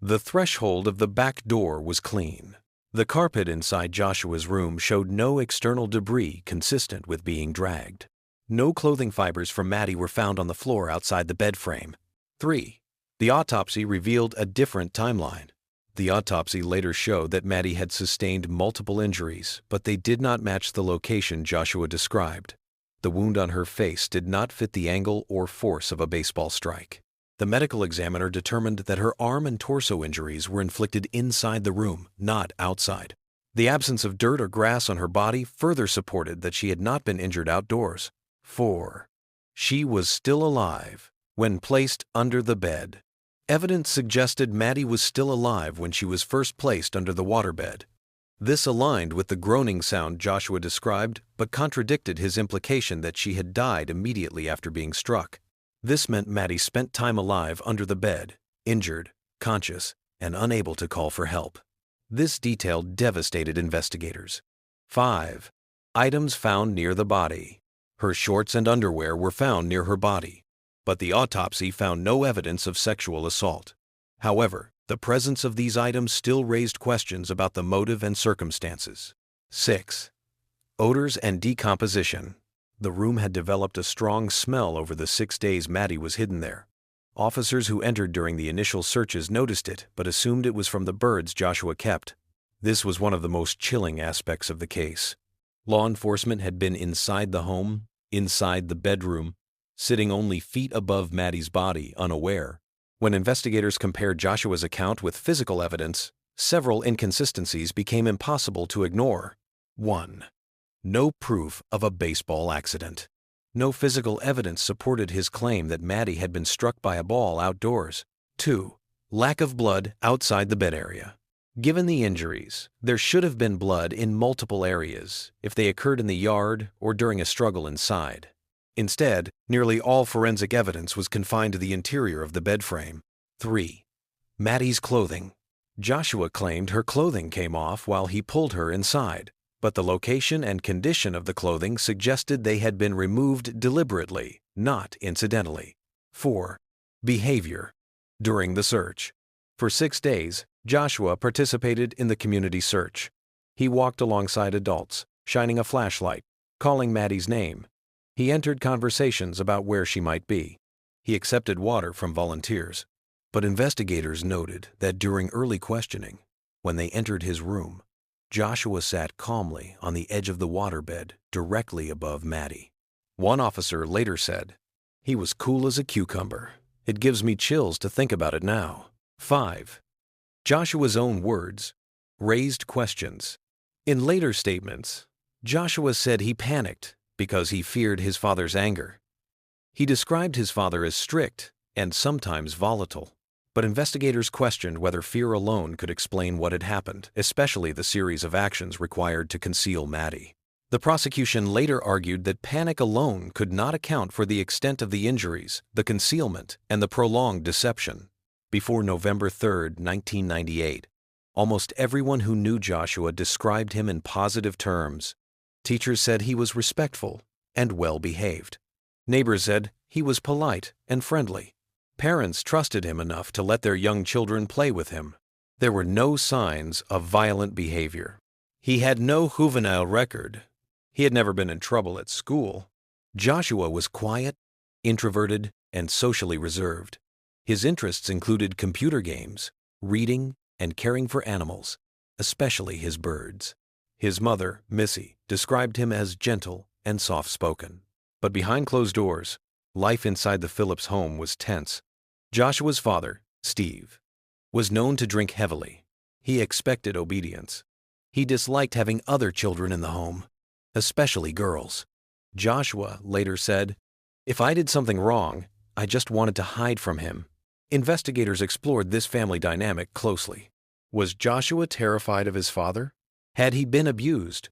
The threshold of the back door was clean. The carpet inside Joshua's room showed no external debris consistent with being dragged. No clothing fibers from Maddie were found on the floor outside the bed frame. 3. The autopsy revealed a different timeline. The autopsy later showed that Maddie had sustained multiple injuries, but they did not match the location Joshua described. The wound on her face did not fit the angle or force of a baseball strike. The medical examiner determined that her arm and torso injuries were inflicted inside the room, not outside. The absence of dirt or grass on her body further supported that she had not been injured outdoors. 4. She was still alive when placed under the bed. Evidence suggested Maddie was still alive when she was first placed under the waterbed. This aligned with the groaning sound Joshua described, but contradicted his implication that she had died immediately after being struck. This meant Maddie spent time alive under the bed, injured, conscious, and unable to call for help. This detail devastated investigators. 5. Items found near the body. Her shorts and underwear were found near her body, but the autopsy found no evidence of sexual assault. However, the presence of these items still raised questions about the motive and circumstances. 6. Odors and decomposition. The room had developed a strong smell over the 6 days Maddie was hidden there. Officers who entered during the initial searches noticed it, but assumed it was from the birds Joshua kept. This was one of the most chilling aspects of the case. Law enforcement had been inside the home, inside the bedroom, sitting only feet above Maddie's body, unaware. When investigators compared Joshua's account with physical evidence, several inconsistencies became impossible to ignore. 1. No proof of a baseball accident. No physical evidence supported his claim that Maddie had been struck by a ball outdoors. 2. Lack of blood outside the bed area. Given the injuries, there should have been blood in multiple areas if they occurred in the yard or during a struggle inside. Instead, nearly all forensic evidence was confined to the interior of the bed frame. 3. Maddie's clothing. Joshua claimed her clothing came off while he pulled her inside, but the location and condition of the clothing suggested they had been removed deliberately, not incidentally. 4. Behavior. During the search. For 6 days, Joshua participated in the community search. He walked alongside adults, shining a flashlight, calling Maddie's name. He entered conversations about where she might be. He accepted water from volunteers. But investigators noted that during early questioning, when they entered his room, Joshua sat calmly on the edge of the waterbed directly above Maddie. One officer later said, "He was cool as a cucumber. It gives me chills to think about it now." 5. Joshua's own words raised questions. In later statements, Joshua said he panicked because he feared his father's anger. He described his father as strict and sometimes volatile, but investigators questioned whether fear alone could explain what had happened, especially the series of actions required to conceal Maddie. The prosecution later argued that panic alone could not account for the extent of the injuries, the concealment, and the prolonged deception. Before November 3, 1998, almost everyone who knew Joshua described him in positive terms. Teachers said he was respectful and well-behaved. Neighbors said he was polite and friendly. Parents trusted him enough to let their young children play with him. There were no signs of violent behavior. He had no juvenile record. He had never been in trouble at school. Joshua was quiet, introverted, and socially reserved. His interests included computer games, reading, and caring for animals, especially his birds. His mother, Missy, described him as gentle and soft-spoken. But behind closed doors, life inside the Phillips home was tense. Joshua's father, Steve, was known to drink heavily. He expected obedience. He disliked having other children in the home, especially girls. Joshua later said, "If I did something wrong, I just wanted to hide from him." Investigators explored this family dynamic closely. Was Joshua terrified of his father? Had he been abused?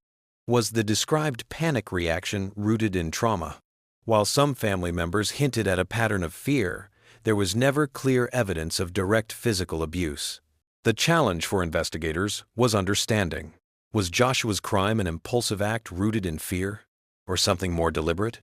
Was the described panic reaction rooted in trauma? While some family members hinted at a pattern of fear, there was never clear evidence of direct physical abuse. The challenge for investigators was understanding. Was Joshua's crime an impulsive act rooted in fear, or something more deliberate?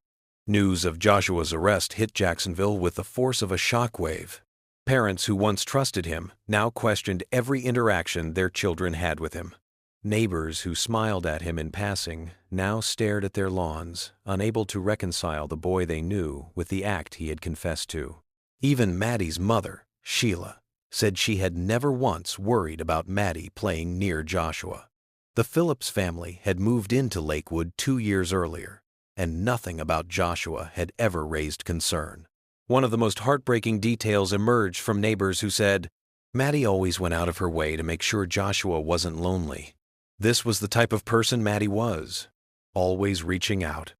News of Joshua's arrest hit Jacksonville with the force of a shockwave. Parents who once trusted him now questioned every interaction their children had with him. Neighbors who smiled at him in passing now stared at their lawns, unable to reconcile the boy they knew with the act he had confessed to. Even Maddie's mother, Sheila, said she had never once worried about Maddie playing near Joshua. The Phillips family had moved into Lakewood 2 years earlier, and nothing about Joshua had ever raised concern. One of the most heartbreaking details emerged from neighbors who said, "Maddie always went out of her way to make sure Joshua wasn't lonely." This was the type of person Maddie was, always reaching out,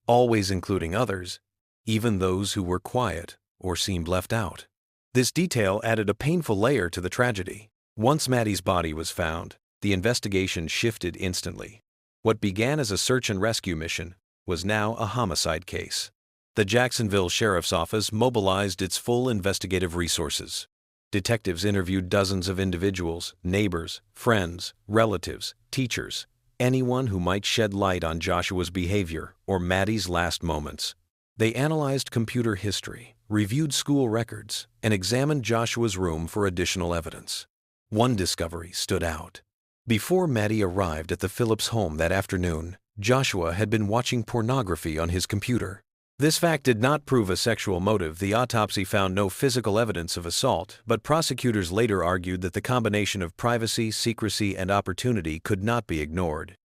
always including others, even those who were quiet or seemed left out. This detail added a painful layer to the tragedy. Once Maddie's body was found, the investigation shifted instantly. What began as a search and rescue mission was now a homicide case. The Jacksonville Sheriff's Office mobilized its full investigative resources. Detectives interviewed dozens of individuals, neighbors, friends, relatives, teachers, anyone who might shed light on Joshua's behavior or Maddie's last moments. They analyzed computer history, reviewed school records, and examined Joshua's room for additional evidence. One discovery stood out. Before Maddie arrived at the Phillips home that afternoon, Joshua had been watching pornography on his computer. This fact did not prove a sexual motive. The autopsy found no physical evidence of assault, but prosecutors later argued that the combination of privacy, secrecy, and opportunity could not be ignored.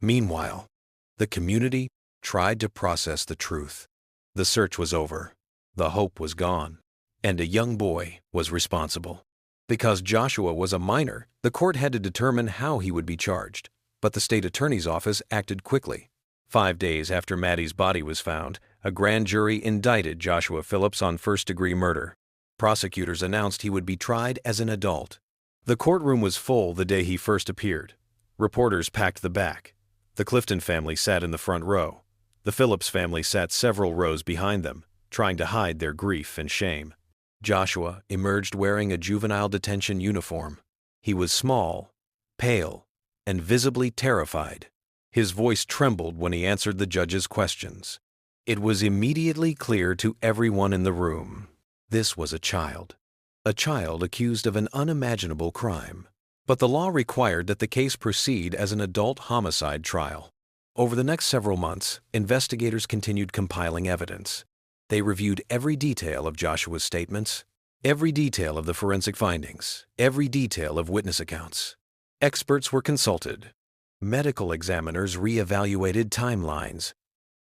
Meanwhile, the community tried to process the truth. The search was over, the hope was gone, and a young boy was responsible. Because Joshua was a minor, the court had to determine how he would be charged, but the state attorney's office acted quickly. 5 days after Maddie's body was found, a grand jury indicted Joshua Phillips on first-degree murder. Prosecutors announced he would be tried as an adult. The courtroom was full the day he first appeared. Reporters packed the back. The Clifton family sat in the front row. The Phillips family sat several rows behind them, trying to hide their grief and shame. Joshua emerged wearing a juvenile detention uniform. He was small, pale, and visibly terrified. His voice trembled when he answered the judge's questions. It was immediately clear to everyone in the room. This was a child accused of an unimaginable crime. But the law required that the case proceed as an adult homicide trial. Over the next several months, investigators continued compiling evidence. They reviewed every detail of Joshua's statements, every detail of the forensic findings, every detail of witness accounts. Experts were consulted. Medical examiners re-evaluated timelines.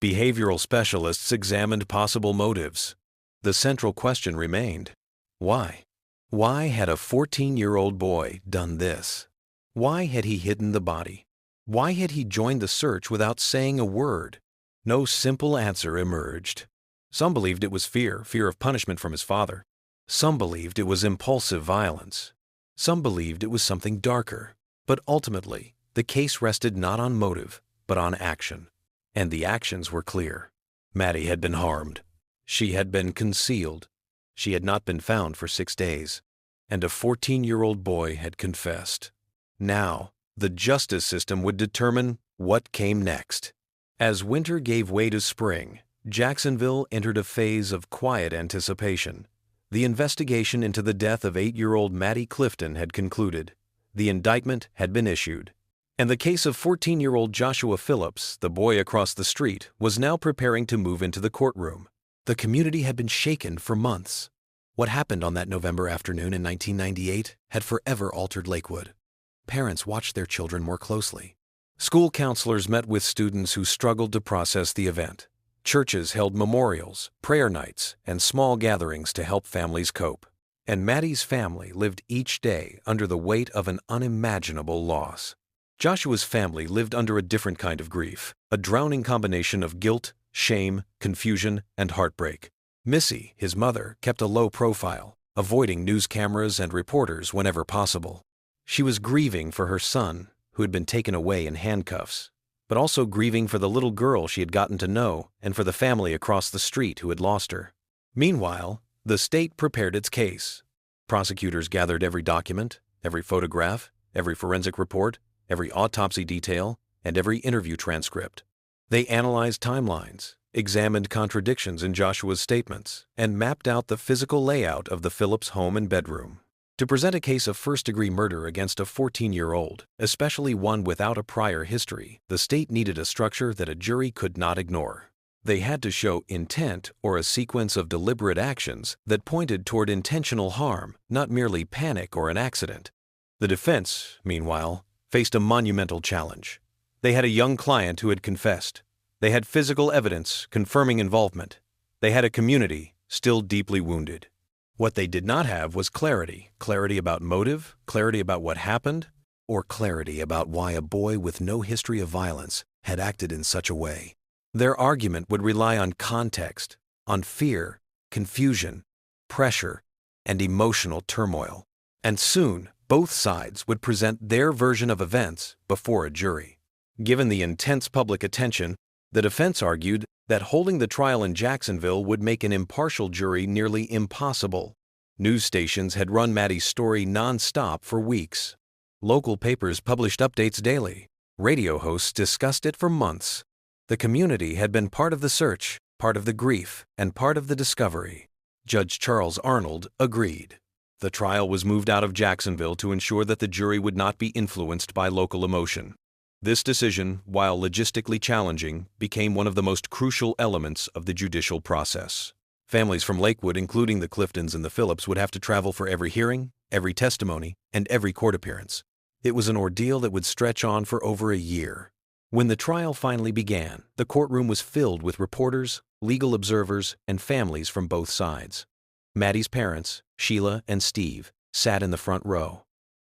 Behavioral specialists examined possible motives. The central question remained: why? Why had a 14-year-old boy done this? Why had he hidden the body? Why had he joined the search without saying a word? No simple answer emerged. Some believed it was fear of punishment from his father. Some believed it was impulsive violence. Some believed it was something darker. But ultimately, the case rested not on motive, but on action. And the actions were clear. Maddie had been harmed. She had been concealed. She had not been found for 6 days. And a 14-year-old boy had confessed. Now, the justice system would determine what came next. As winter gave way to spring, Jacksonville entered a phase of quiet anticipation. The investigation into the death of 8-year-old Maddie Clifton had concluded. The indictment had been issued. And the case of 14-year-old Joshua Phillips, the boy across the street, was now preparing to move into the courtroom. The community had been shaken for months. What happened on that November afternoon in 1998 had forever altered Lakewood. Parents watched their children more closely. School counselors met with students who struggled to process the event. Churches held memorials, prayer nights, and small gatherings to help families cope. And Maddie's family lived each day under the weight of an unimaginable loss. Joshua's family lived under a different kind of grief, a drowning combination of guilt, shame, confusion, and heartbreak. Missy, his mother, kept a low profile, avoiding news cameras and reporters whenever possible. She was grieving for her son, who had been taken away in handcuffs, but also grieving for the little girl she had gotten to know and for the family across the street who had lost her. Meanwhile, the state prepared its case. Prosecutors gathered every document, every photograph, every forensic report, every autopsy detail, and every interview transcript. They analyzed timelines, examined contradictions in Joshua's statements, and mapped out the physical layout of the Phillips home and bedroom. To present a case of first-degree murder against a 14-year-old, especially one without a prior history, the state needed a structure that a jury could not ignore. They had to show intent or a sequence of deliberate actions that pointed toward intentional harm, not merely panic or an accident. The defense, meanwhile, faced a monumental challenge. They had a young client who had confessed. They had physical evidence confirming involvement. They had a community still deeply wounded. What they did not have was clarity about motive, clarity about what happened, or clarity about why a boy with no history of violence had acted in such a way. Their argument would rely on context, on fear, confusion, pressure, and emotional turmoil. And soon, both sides would present their version of events before a jury. Given the intense public attention, the defense argued that holding the trial in Jacksonville would make an impartial jury nearly impossible. News stations had run Maddie's story non-stop for weeks. Local papers published updates daily. Radio hosts discussed it for months. The community had been part of the search, part of the grief, and part of the discovery. Judge Charles Arnold agreed. The trial was moved out of Jacksonville to ensure that the jury would not be influenced by local emotion. This decision, while logistically challenging, became one of the most crucial elements of the judicial process. Families from Lakewood, including the Cliftons and the Phillips, would have to travel for every hearing, every testimony, and every court appearance. It was an ordeal that would stretch on for over a year. When the trial finally began, the courtroom was filled with reporters, legal observers, and families from both sides. Maddie's parents, Sheila and Steve, sat in the front row,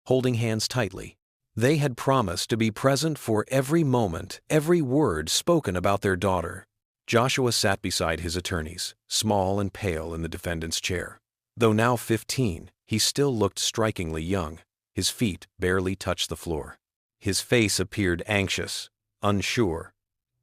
holding hands tightly. They had promised to be present for every moment, every word spoken about their daughter. Joshua sat beside his attorneys, small and pale in the defendant's chair. Though now 15, he still looked strikingly young. His feet barely touched the floor. His face appeared anxious, unsure,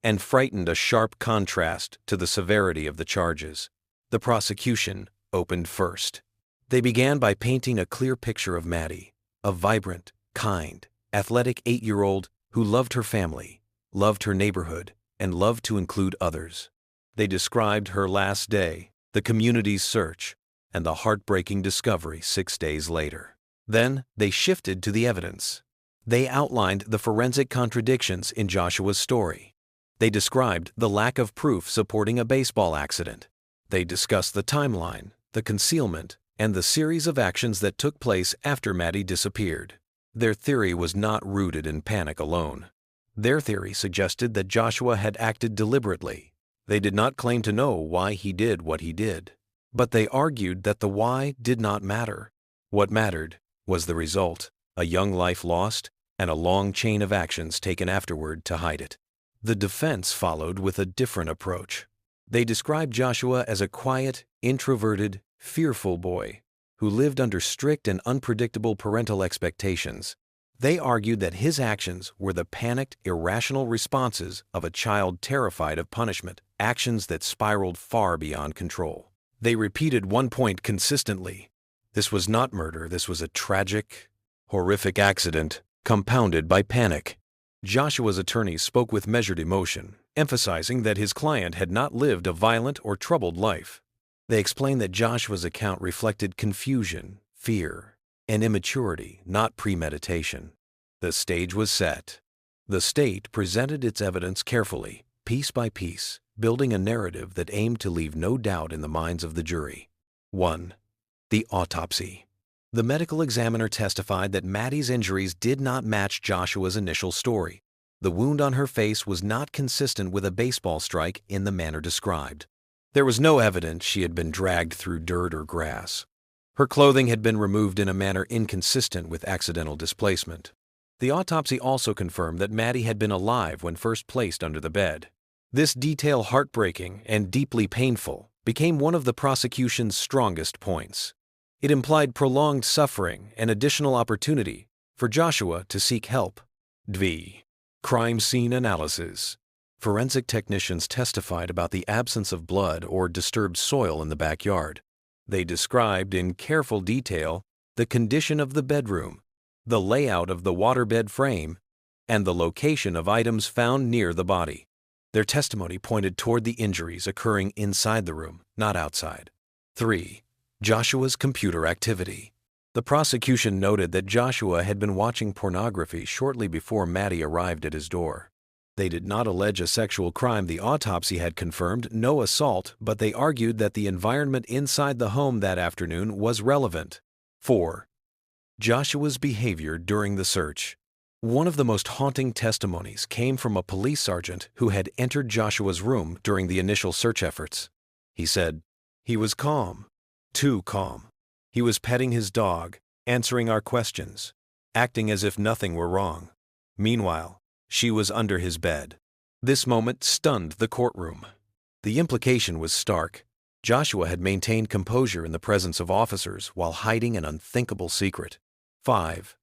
and frightened, a sharp contrast to the severity of the charges. The prosecution opened first. They began by painting a clear picture of Maddie, a vibrant, kind, athletic 8-year-old who loved her family, loved her neighborhood, and loved to include others. They described her last day, the community's search, and the heartbreaking discovery 6 days later. Then they shifted to the evidence. They outlined the forensic contradictions in Joshua's story. They described the lack of proof supporting a baseball accident. They discussed the timeline, the concealment, and the series of actions that took place after Maddie disappeared. Their theory was not rooted in panic alone. Their theory suggested that Joshua had acted deliberately. They did not claim to know why he did what he did, but they argued that the why did not matter. What mattered was the result, a young life lost and a long chain of actions taken afterward to hide it. The defense followed with a different approach. They described Joshua as a quiet, introverted, fearful boy who lived under strict and unpredictable parental expectations. They argued that his actions were the panicked, irrational responses of a child terrified of punishment, actions that spiraled far beyond control. They repeated one point consistently. This was not murder, this was a tragic, horrific accident, compounded by panic. Joshua's attorneys spoke with measured emotion, emphasizing that his client had not lived a violent or troubled life. They explained that Joshua's account reflected confusion, fear, and immaturity, not premeditation. The stage was set. The state presented its evidence carefully, piece by piece, building a narrative that aimed to leave no doubt in the minds of the jury. 1. The autopsy. The medical examiner testified that Maddie's injuries did not match Joshua's initial story. The wound on her face was not consistent with a baseball strike in the manner described. There was no evidence she had been dragged through dirt or grass. Her clothing had been removed in a manner inconsistent with accidental displacement. The autopsy also confirmed that Maddie had been alive when first placed under the bed. This detail, heartbreaking and deeply painful, became one of the prosecution's strongest points. It implied prolonged suffering and additional opportunity for Joshua to seek help. DV. Crime scene analysis. Forensic technicians testified about the absence of blood or disturbed soil in the backyard. They described in careful detail the condition of the bedroom, the layout of the waterbed frame, and the location of items found near the body. Their testimony pointed toward the injuries occurring inside the room, not outside. 3. Joshua's computer activity. The prosecution noted that Joshua had been watching pornography shortly before Maddie arrived at his door. They did not allege a sexual crime. The autopsy had confirmed no assault, but they argued that the environment inside the home that afternoon was relevant. 4. Joshua's behavior during the search. One of the most haunting testimonies came from a police sergeant who had entered Joshua's room during the initial search efforts. He said, "He was calm, too calm. He was petting his dog, answering our questions, acting as if nothing were wrong. Meanwhile, she was under his bed." This moment stunned the courtroom. The implication was stark. Joshua had maintained composure in the presence of officers while hiding an unthinkable secret. 5.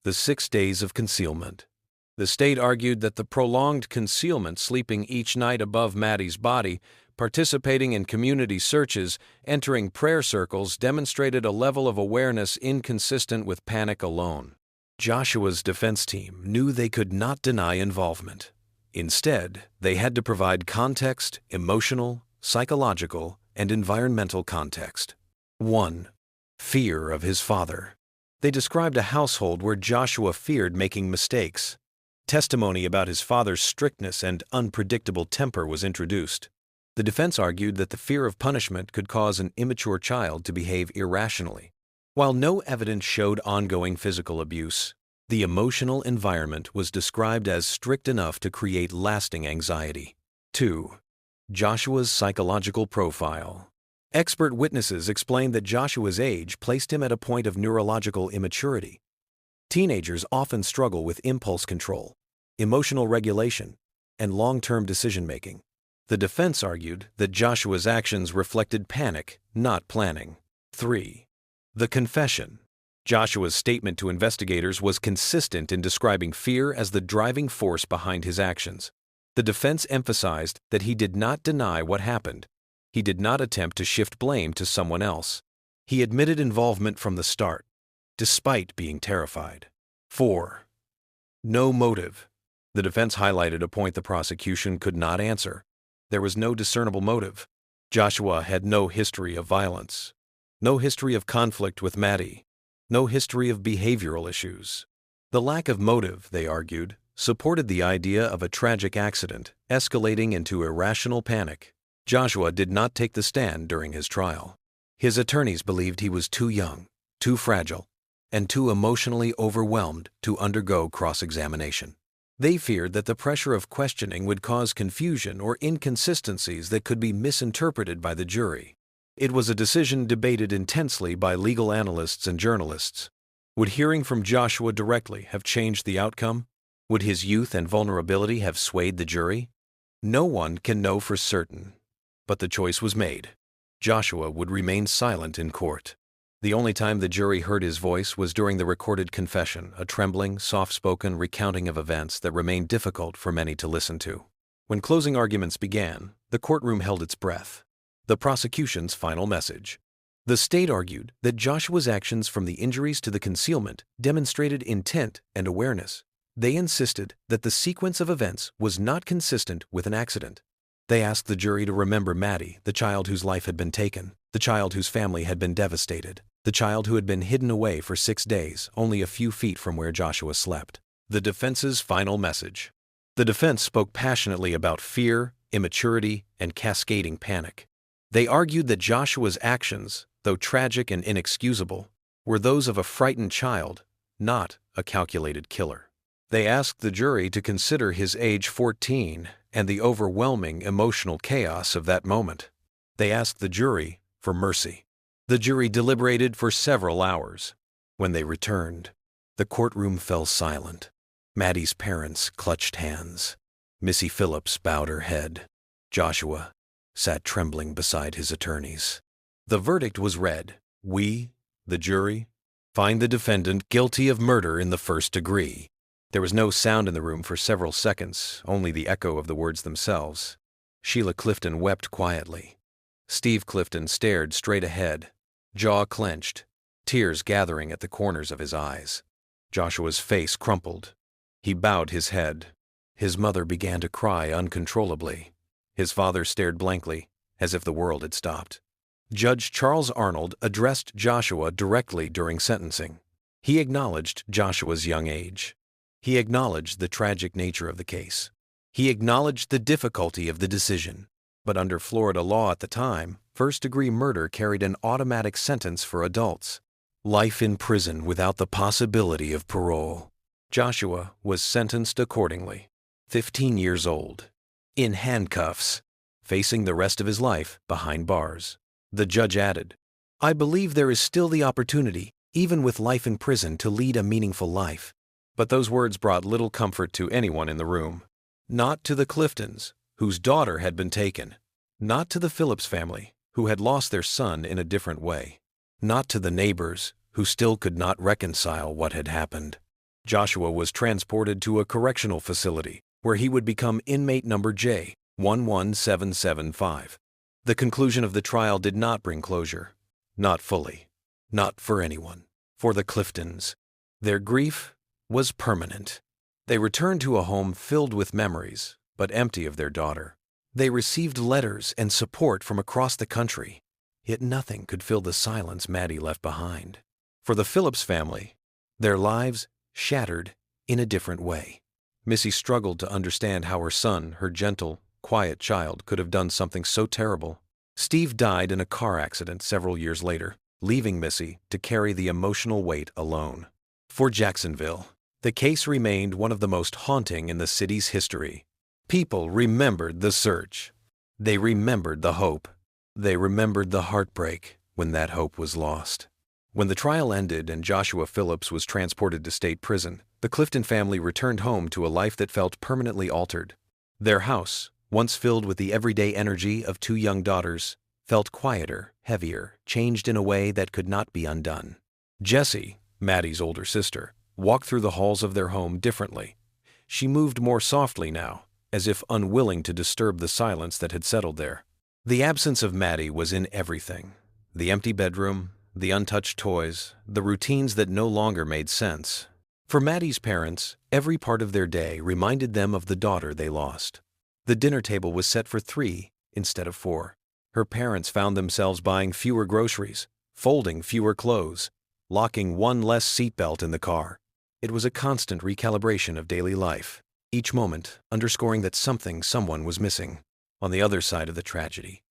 The 6 days of concealment. The state argued that the prolonged concealment, sleeping each night above Maddie's body, participating in community searches, entering prayer circles, demonstrated a level of awareness inconsistent with panic alone. Joshua's defense team knew they could not deny involvement. Instead, they had to provide context, emotional, psychological, and environmental context. 1. Fear of his father. They described a household where Joshua feared making mistakes. Testimony about his father's strictness and unpredictable temper was introduced. The defense argued that the fear of punishment could cause an immature child to behave irrationally. While no evidence showed ongoing physical abuse, the emotional environment was described as strict enough to create lasting anxiety. 2. Joshua's psychological profile. Expert witnesses explained that Joshua's age placed him at a point of neurological immaturity. Teenagers often struggle with impulse control, emotional regulation, and long-term decision-making. The defense argued that Joshua's actions reflected panic, not planning. 3. The confession. Joshua's statement to investigators was consistent in describing fear as the driving force behind his actions. The defense emphasized that he did not deny what happened. He did not attempt to shift blame to someone else. He admitted involvement from the start, despite being terrified. 4. No motive. The defense highlighted a point the prosecution could not answer. There was no discernible motive. Joshua had no history of violence, no history of conflict with Maddie, no history of behavioral issues. The lack of motive, they argued, supported the idea of a tragic accident escalating into irrational panic. Joshua did not take the stand during his trial. His attorneys believed he was too young, too fragile, and too emotionally overwhelmed to undergo cross-examination. They feared that the pressure of questioning would cause confusion or inconsistencies that could be misinterpreted by the jury. It was a decision debated intensely by legal analysts and journalists. Would hearing from Joshua directly have changed the outcome? Would his youth and vulnerability have swayed the jury? No one can know for certain, but the choice was made. Joshua would remain silent in court. The only time the jury heard his voice was during the recorded confession, a trembling, soft-spoken recounting of events that remained difficult for many to listen to. When closing arguments began, the courtroom held its breath. The prosecution's final message. The state argued that Joshua's actions, from the injuries to the concealment, demonstrated intent and awareness. They insisted that the sequence of events was not consistent with an accident. They asked the jury to remember Maddie, the child whose life had been taken, the child whose family had been devastated, the child who had been hidden away for 6 days, only a few feet from where Joshua slept. The defense's final message. The defense spoke passionately about fear, immaturity, and cascading panic. They argued that Joshua's actions, though tragic and inexcusable, were those of a frightened child, not a calculated killer. They asked the jury to consider his age 14 and the overwhelming emotional chaos of that moment. They asked the jury for mercy. The jury deliberated for several hours. When they returned, the courtroom fell silent. Maddie's parents clutched hands. Missy Phillips bowed her head. Joshua sat trembling beside his attorneys. The verdict was read. We, the jury, find the defendant guilty of murder in the first degree. There was no sound in the room for several seconds, only the echo of the words themselves. Sheila Clifton wept quietly. Steve Clifton stared straight ahead, jaw clenched, tears gathering at the corners of his eyes. Joshua's face crumpled. He bowed his head. His mother began to cry uncontrollably. His father stared blankly, as if the world had stopped. Judge Charles Arnold addressed Joshua directly during sentencing. He acknowledged Joshua's young age. He acknowledged the tragic nature of the case. He acknowledged the difficulty of the decision. But under Florida law at the time, first-degree murder carried an automatic sentence for adults. Life in prison without the possibility of parole. Joshua was sentenced accordingly. 15 years old. In handcuffs. Facing the rest of his life behind bars. The judge added, "I believe there is still the opportunity, even with life in prison, to lead a meaningful life." But those words brought little comfort to anyone in the room. Not to the Cliftons, whose daughter had been taken. Not to the Phillips family, who had lost their son in a different way. Not to the neighbors, who still could not reconcile what had happened. Joshua was transported to a correctional facility, where he would become inmate number J11775. The conclusion of the trial did not bring closure. Not fully. Not for anyone. For the Cliftons. Their grief was permanent. They returned to a home filled with memories, but empty of their daughter. They received letters and support from across the country, yet nothing could fill the silence Maddie left behind. For the Phillips family, their lives shattered in a different way. Missy struggled to understand how her son, her gentle, quiet child, could have done something so terrible. Steve died in a car accident several years later, leaving Missy to carry the emotional weight alone. For Jacksonville, the case remained one of the most haunting in the city's history. People remembered the search. They remembered the hope. They remembered the heartbreak when that hope was lost. When the trial ended and Joshua Phillips was transported to state prison, the Clifton family returned home to a life that felt permanently altered. Their house, once filled with the everyday energy of two young daughters, felt quieter, heavier, changed in a way that could not be undone. Jessie, Maddie's older sister, walked through the halls of their home differently. She moved more softly now, as if unwilling to disturb the silence that had settled there. The absence of Maddie was in everything. The empty bedroom, the untouched toys, the routines that no longer made sense. For Maddie's parents, every part of their day reminded them of the daughter they lost. The dinner table was set for 3 instead of 4. Her parents found themselves buying fewer groceries, folding fewer clothes, locking one less seatbelt in the car. It was a constant recalibration of daily life, each moment underscoring that someone was missing. On the other side of the tragedy,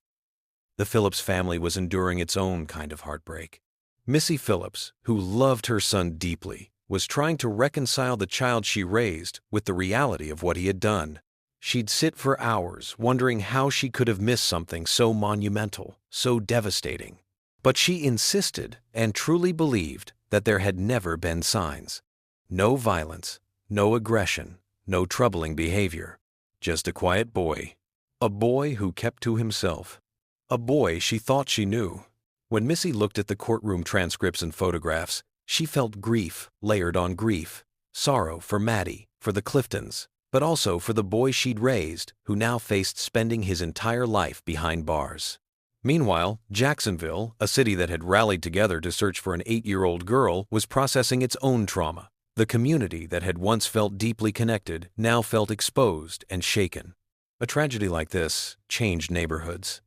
the Phillips family was enduring its own kind of heartbreak. Missy Phillips, who loved her son deeply, was trying to reconcile the child she raised with the reality of what he had done. She'd sit for hours wondering how she could have missed something so monumental, so devastating. But she insisted and truly believed that there had never been signs. No violence, no aggression, no troubling behavior. Just a quiet boy. A boy who kept to himself. A boy she thought she knew. When Missy looked at the courtroom transcripts and photographs, she felt grief layered on grief. Sorrow for Maddie, for the Cliftons, but also for the boy she'd raised, who now faced spending his entire life behind bars. Meanwhile, Jacksonville, a city that had rallied together to search for an 8-year-old girl, was processing its own trauma. The community that had once felt deeply connected now felt exposed and shaken. A tragedy like this changed neighborhoods.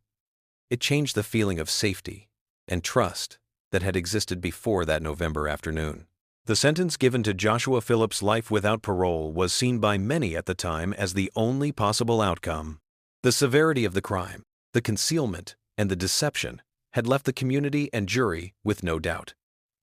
It changed the feeling of safety and trust that had existed before that November afternoon. The sentence given to Joshua Phillips' life without parole was seen by many at the time as the only possible outcome. The severity of the crime, the concealment, and the deception had left the community and jury with no doubt.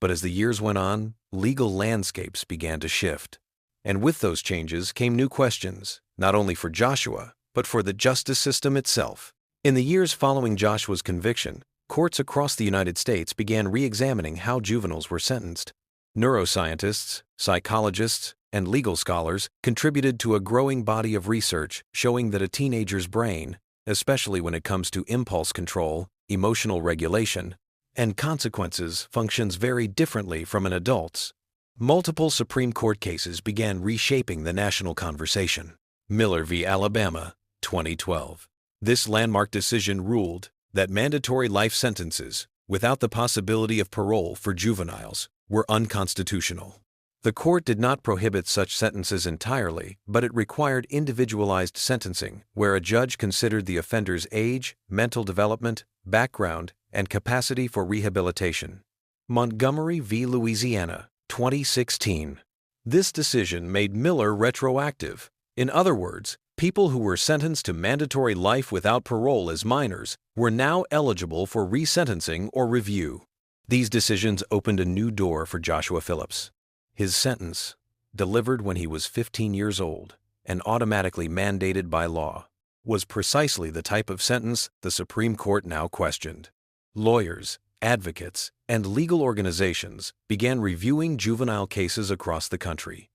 But as the years went on, legal landscapes began to shift. And with those changes came new questions, not only for Joshua, but for the justice system itself. In the years following Joshua's conviction, courts across the United States began re-examining how juveniles were sentenced. Neuroscientists, psychologists, and legal scholars contributed to a growing body of research showing that a teenager's brain, especially when it comes to impulse control, emotional regulation, and consequences, functions very differently from an adult's. Multiple Supreme Court cases began reshaping the national conversation. Miller v. Alabama, 2012. This landmark decision ruled that mandatory life sentences, without the possibility of parole for juveniles, were unconstitutional. The court did not prohibit such sentences entirely, but it required individualized sentencing, where a judge considered the offender's age, mental development, background, and capacity for rehabilitation. Montgomery v. Louisiana, 2016. This decision made Miller retroactive. In other words, people who were sentenced to mandatory life without parole as minors were now eligible for resentencing or review. These decisions opened a new door for Joshua Phillips. His sentence, delivered when he was 15 years old and automatically mandated by law, was precisely the type of sentence the Supreme Court now questioned. Lawyers, advocates, and legal organizations began reviewing juvenile cases across the country.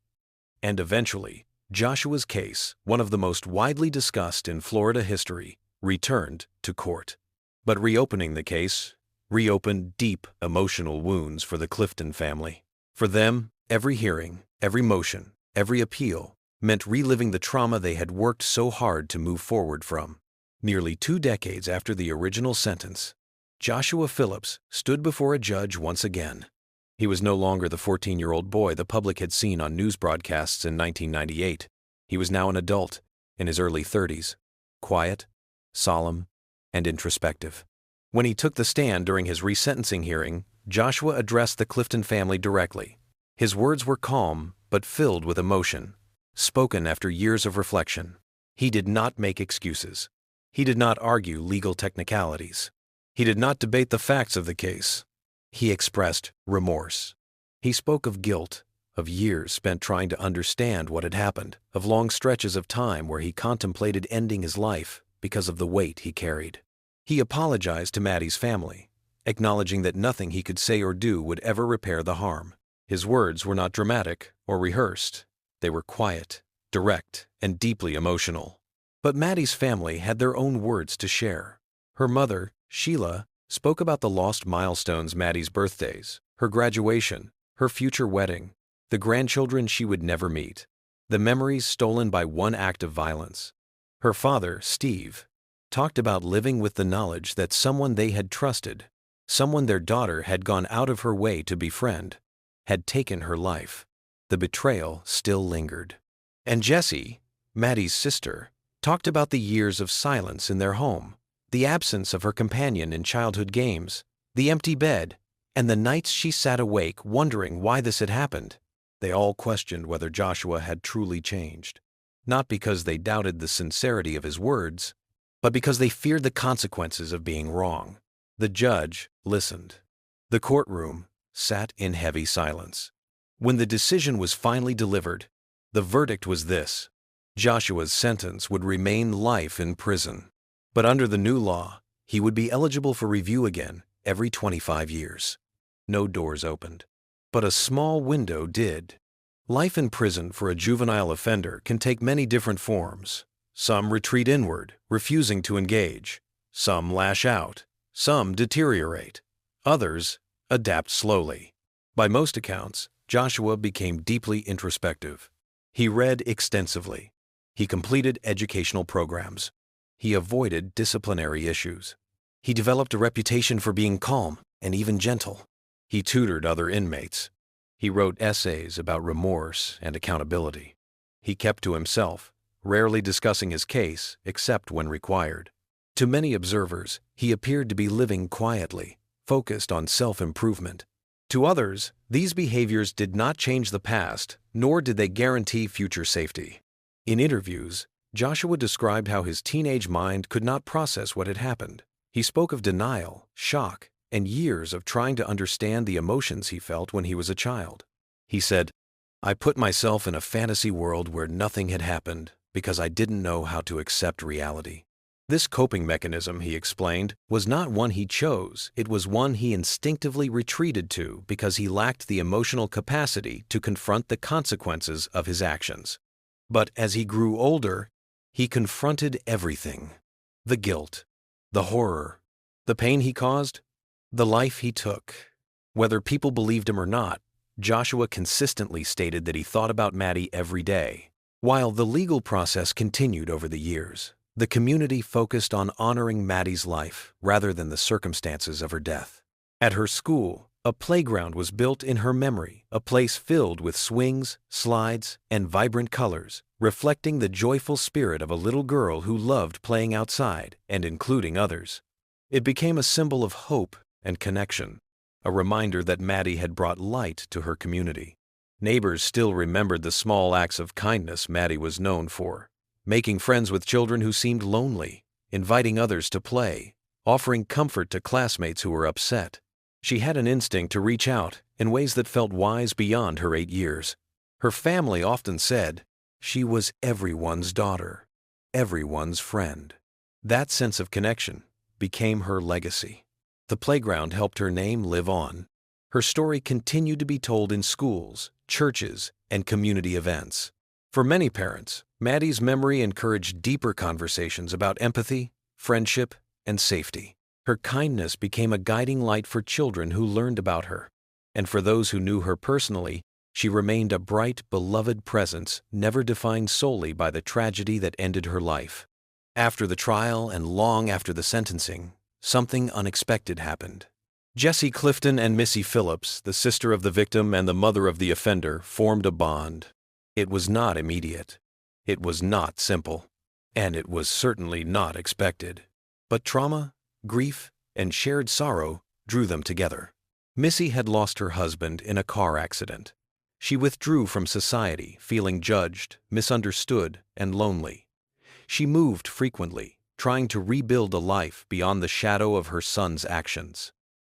And eventually, Joshua's case, one of the most widely discussed in Florida history, returned to court. But reopening the case reopened deep emotional wounds for the Clifton family. For them, every hearing, every motion, every appeal meant reliving the trauma they had worked so hard to move forward from. Nearly 2 decades after the original sentence, Joshua Phillips stood before a judge once again. He was no longer the 14-year-old boy the public had seen on news broadcasts in 1998. He was now an adult, in his early 30s, quiet, solemn, and introspective. When he took the stand during his resentencing hearing, Joshua addressed the Clifton family directly. His words were calm, but filled with emotion, spoken after years of reflection. He did not make excuses. He did not argue legal technicalities. He did not debate the facts of the case. He expressed remorse. He spoke of guilt, of years spent trying to understand what had happened, of long stretches of time where he contemplated ending his life because of the weight he carried. He apologized to Maddie's family, acknowledging that nothing he could say or do would ever repair the harm. His words were not dramatic or rehearsed. They were quiet, direct, and deeply emotional. But Maddie's family had their own words to share. Her mother, Sheila, spoke about the lost milestones: Maddie's birthdays, her graduation, her future wedding, the grandchildren she would never meet, the memories stolen by one act of violence. Her father, Steve, talked about living with the knowledge that someone they had trusted, someone their daughter had gone out of her way to befriend, had taken her life. The betrayal still lingered. And Jessie, Maddie's sister, talked about the years of silence in their home, the absence of her companion in childhood games, the empty bed, and the nights she sat awake wondering why this had happened. They all questioned whether Joshua had truly changed, not because they doubted the sincerity of his words, but because they feared the consequences of being wrong. The judge listened. The courtroom sat in heavy silence. When the decision was finally delivered, the verdict was this: Joshua's sentence would remain life in prison. But under the new law, he would be eligible for review again every 25 years. No doors opened, but a small window did. Life in prison for a juvenile offender can take many different forms. Some retreat inward, refusing to engage. Some lash out. Some deteriorate. Others adapt slowly. By most accounts, Joshua became deeply introspective. He read extensively. He completed educational programs. He avoided disciplinary issues. He developed a reputation for being calm and even gentle. He tutored other inmates. He wrote essays about remorse and accountability. He kept to himself, rarely discussing his case except when required. To many observers, he appeared to be living quietly, focused on self-improvement. To others, these behaviors did not change the past, nor did they guarantee future safety. In interviews, Joshua described how his teenage mind could not process what had happened. He spoke of denial, shock, and years of trying to understand the emotions he felt when he was a child. He said, "I put myself in a fantasy world where nothing had happened because I didn't know how to accept reality." This coping mechanism, he explained, was not one he chose. It was one he instinctively retreated to because he lacked the emotional capacity to confront the consequences of his actions. But as he grew older, he confronted everything: the guilt, the horror, the pain he caused, the life he took. Whether people believed him or not, Joshua consistently stated that he thought about Maddie every day. While the legal process continued over the years, the community focused on honoring Maddie's life rather than the circumstances of her death. At her school, a playground was built in her memory, a place filled with swings, slides, and vibrant colors, reflecting the joyful spirit of a little girl who loved playing outside and including others. It became a symbol of hope and connection, a reminder that Maddie had brought light to her community. Neighbors still remembered the small acts of kindness Maddie was known for: making friends with children who seemed lonely, inviting others to play, offering comfort to classmates who were upset. She had an instinct to reach out in ways that felt wise beyond her 8 years. Her family often said she was everyone's daughter, everyone's friend. That sense of connection became her legacy. The playground helped her name live on. Her story continued to be told in schools, churches, and community events. For many parents, Maddie's memory encouraged deeper conversations about empathy, friendship, and safety. Her kindness became a guiding light for children who learned about her. And for those who knew her personally, she remained a bright, beloved presence, never defined solely by the tragedy that ended her life. After the trial and long after the sentencing, something unexpected happened. Jessie Clifton and Missy Phillips, the sister of the victim and the mother of the offender, formed a bond. It was not immediate. It was not simple. And it was certainly not expected. But trauma, grief, and shared sorrow drew them together. Missy had lost her husband in a car accident. She withdrew from society, feeling judged, misunderstood, and lonely. She moved frequently, trying to rebuild a life beyond the shadow of her son's actions.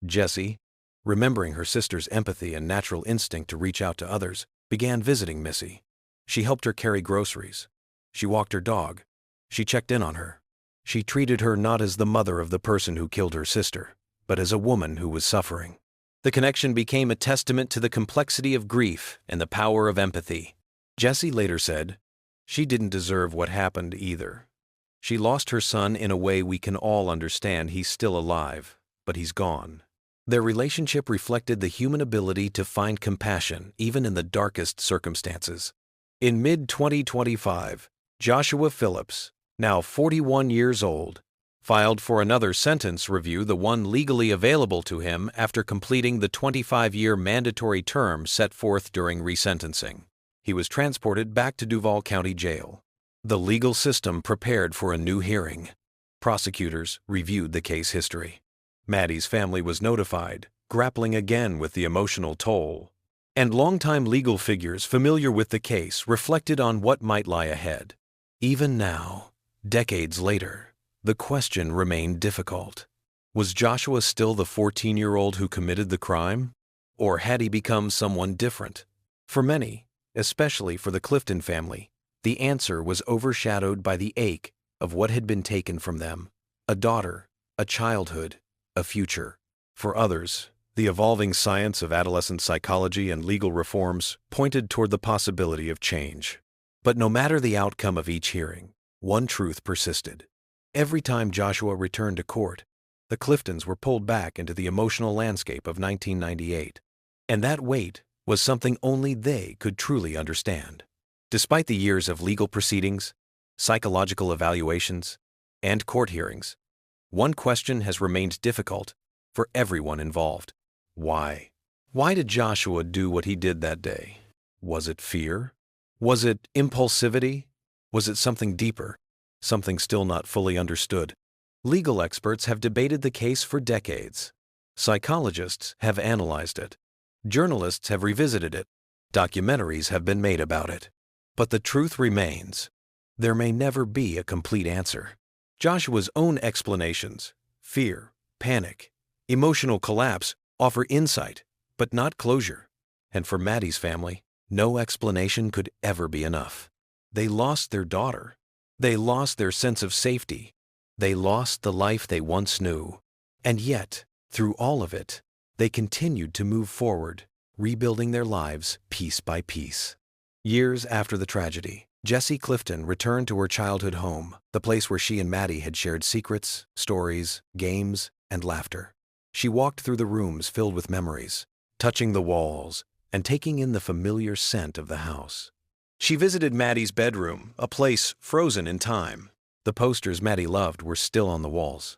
Jessie, remembering her sister's empathy and natural instinct to reach out to others, began visiting Missy. She helped her carry groceries. She walked her dog. She checked in on her. She treated her not as the mother of the person who killed her sister, but as a woman who was suffering. The connection became a testament to the complexity of grief and the power of empathy. Jessie later said, "She didn't deserve what happened either. She lost her son in a way we can all understand. He's still alive, but he's gone. Their relationship reflected the human ability to find compassion even in the darkest circumstances. In mid-2025, Joshua Phillips, now 41 years old, filed for another sentence review, the one legally available to him after completing the 25-year mandatory term set forth during resentencing. He was transported back to Duval County Jail. The legal system prepared for a new hearing. Prosecutors reviewed the case history. Maddie's family was notified, grappling again with the emotional toll. And longtime legal figures familiar with the case reflected on what might lie ahead. Even now, decades later, the question remained difficult. Was Joshua still the 14-year-old who committed the crime? Or had he become someone different? For many, especially for the Clifton family, the answer was overshadowed by the ache of what had been taken from them: a daughter, a childhood, a future. For others, the evolving science of adolescent psychology and legal reforms pointed toward the possibility of change. But no matter the outcome of each hearing, one truth persisted. Every time Joshua returned to court, the Cliftons were pulled back into the emotional landscape of 1998. And that weight was something only they could truly understand. Despite the years of legal proceedings, psychological evaluations, and court hearings, one question has remained difficult for everyone involved. Why? Why did Joshua do what he did that day? Was it fear? Was it impulsivity? Was it something deeper? Something still not fully understood? Legal experts have debated the case for decades. Psychologists have analyzed it. Journalists have revisited it. Documentaries have been made about it. But the truth remains. There may never be a complete answer. Joshua's own explanations, fear, panic, emotional collapse, offer insight, but not closure. And for Maddie's family, no explanation could ever be enough. They lost their daughter. They lost their sense of safety. They lost the life they once knew. And yet, through all of it, they continued to move forward, rebuilding their lives piece by piece. Years after the tragedy, Jessie Clifton returned to her childhood home, the place where she and Maddie had shared secrets, stories, games, and laughter. She walked through the rooms filled with memories, touching the walls and taking in the familiar scent of the house. She visited Maddie's bedroom, a place frozen in time. The posters Maddie loved were still on the walls.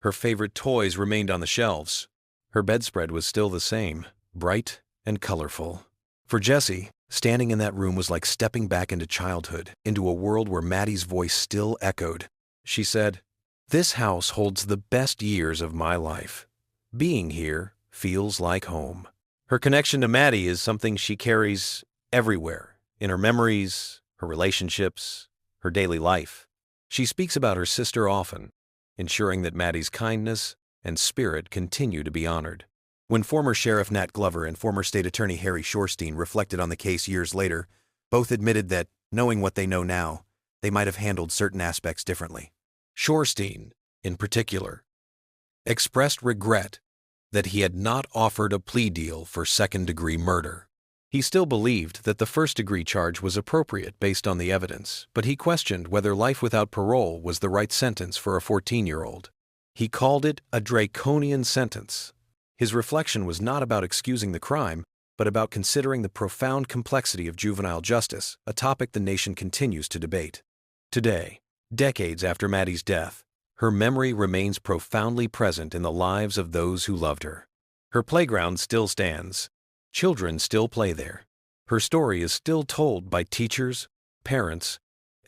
Her favorite toys remained on the shelves. Her bedspread was still the same, bright and colorful. For Jessie, standing in that room was like stepping back into childhood, into a world where Maddie's voice still echoed. She said, "This house holds the best years of my life. Being here feels like home." Her connection to Maddie is something she carries everywhere, in her memories, her relationships, her daily life. She speaks about her sister often, ensuring that Maddie's kindness and spirit continue to be honored. When former Sheriff Nat Glover and former State Attorney Harry Shorstein reflected on the case years later, both admitted that, knowing what they know now, they might have handled certain aspects differently. Shorstein, in particular, expressed regret that he had not offered a plea deal for second-degree murder. He still believed that the first-degree charge was appropriate based on the evidence, but he questioned whether life without parole was the right sentence for a 14-year-old. He called it a draconian sentence. His reflection was not about excusing the crime, but about considering the profound complexity of juvenile justice, a topic the nation continues to debate. Today, decades after Maddie's death, her memory remains profoundly present in the lives of those who loved her. Her playground still stands. Children still play there. Her story is still told by teachers, parents,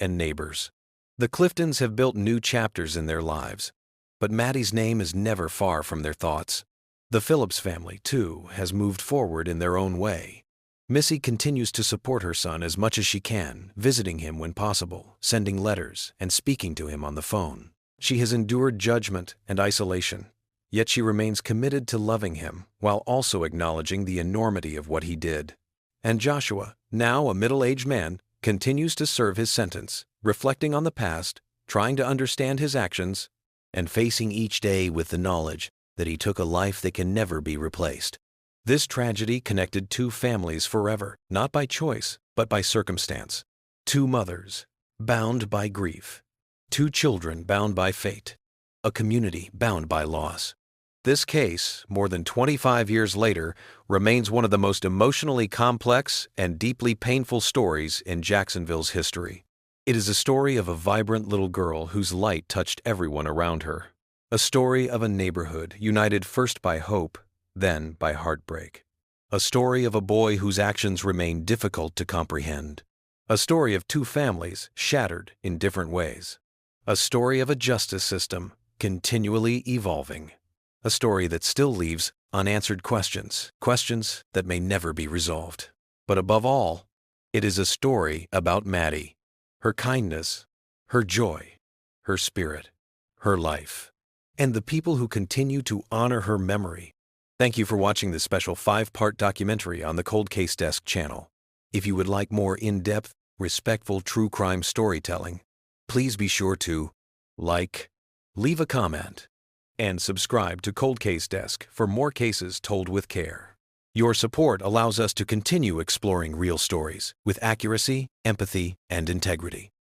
and neighbors. The Cliftons have built new chapters in their lives, but Maddie's name is never far from their thoughts. The Phillips family, too, has moved forward in their own way. Missy continues to support her son as much as she can, visiting him when possible, sending letters, and speaking to him on the phone. She has endured judgment and isolation, yet she remains committed to loving him while also acknowledging the enormity of what he did. And Joshua, now a middle-aged man, continues to serve his sentence, reflecting on the past, trying to understand his actions, and facing each day with the knowledge that he took a life that can never be replaced. This tragedy connected two families forever, not by choice, but by circumstance. Two mothers, bound by grief. Two children bound by fate. A community bound by loss. This case, more than 25 years later, remains one of the most emotionally complex and deeply painful stories in Jacksonville's history. It is a story of a vibrant little girl whose light touched everyone around her. A story of a neighborhood united first by hope, then by heartbreak. A story of a boy whose actions remain difficult to comprehend. A story of two families shattered in different ways. A story of a justice system continually evolving. A story that still leaves unanswered questions, questions that may never be resolved. But above all, it is a story about Maddie, her kindness, her joy, her spirit, her life, and the people who continue to honor her memory. Thank you for watching this special 5-part documentary on the Cold Case Desk channel. If you would like more in-depth, respectful true crime storytelling, please be sure to like, leave a comment, and subscribe to Cold Case Desk for more cases told with care. Your support allows us to continue exploring real stories with accuracy, empathy, and integrity.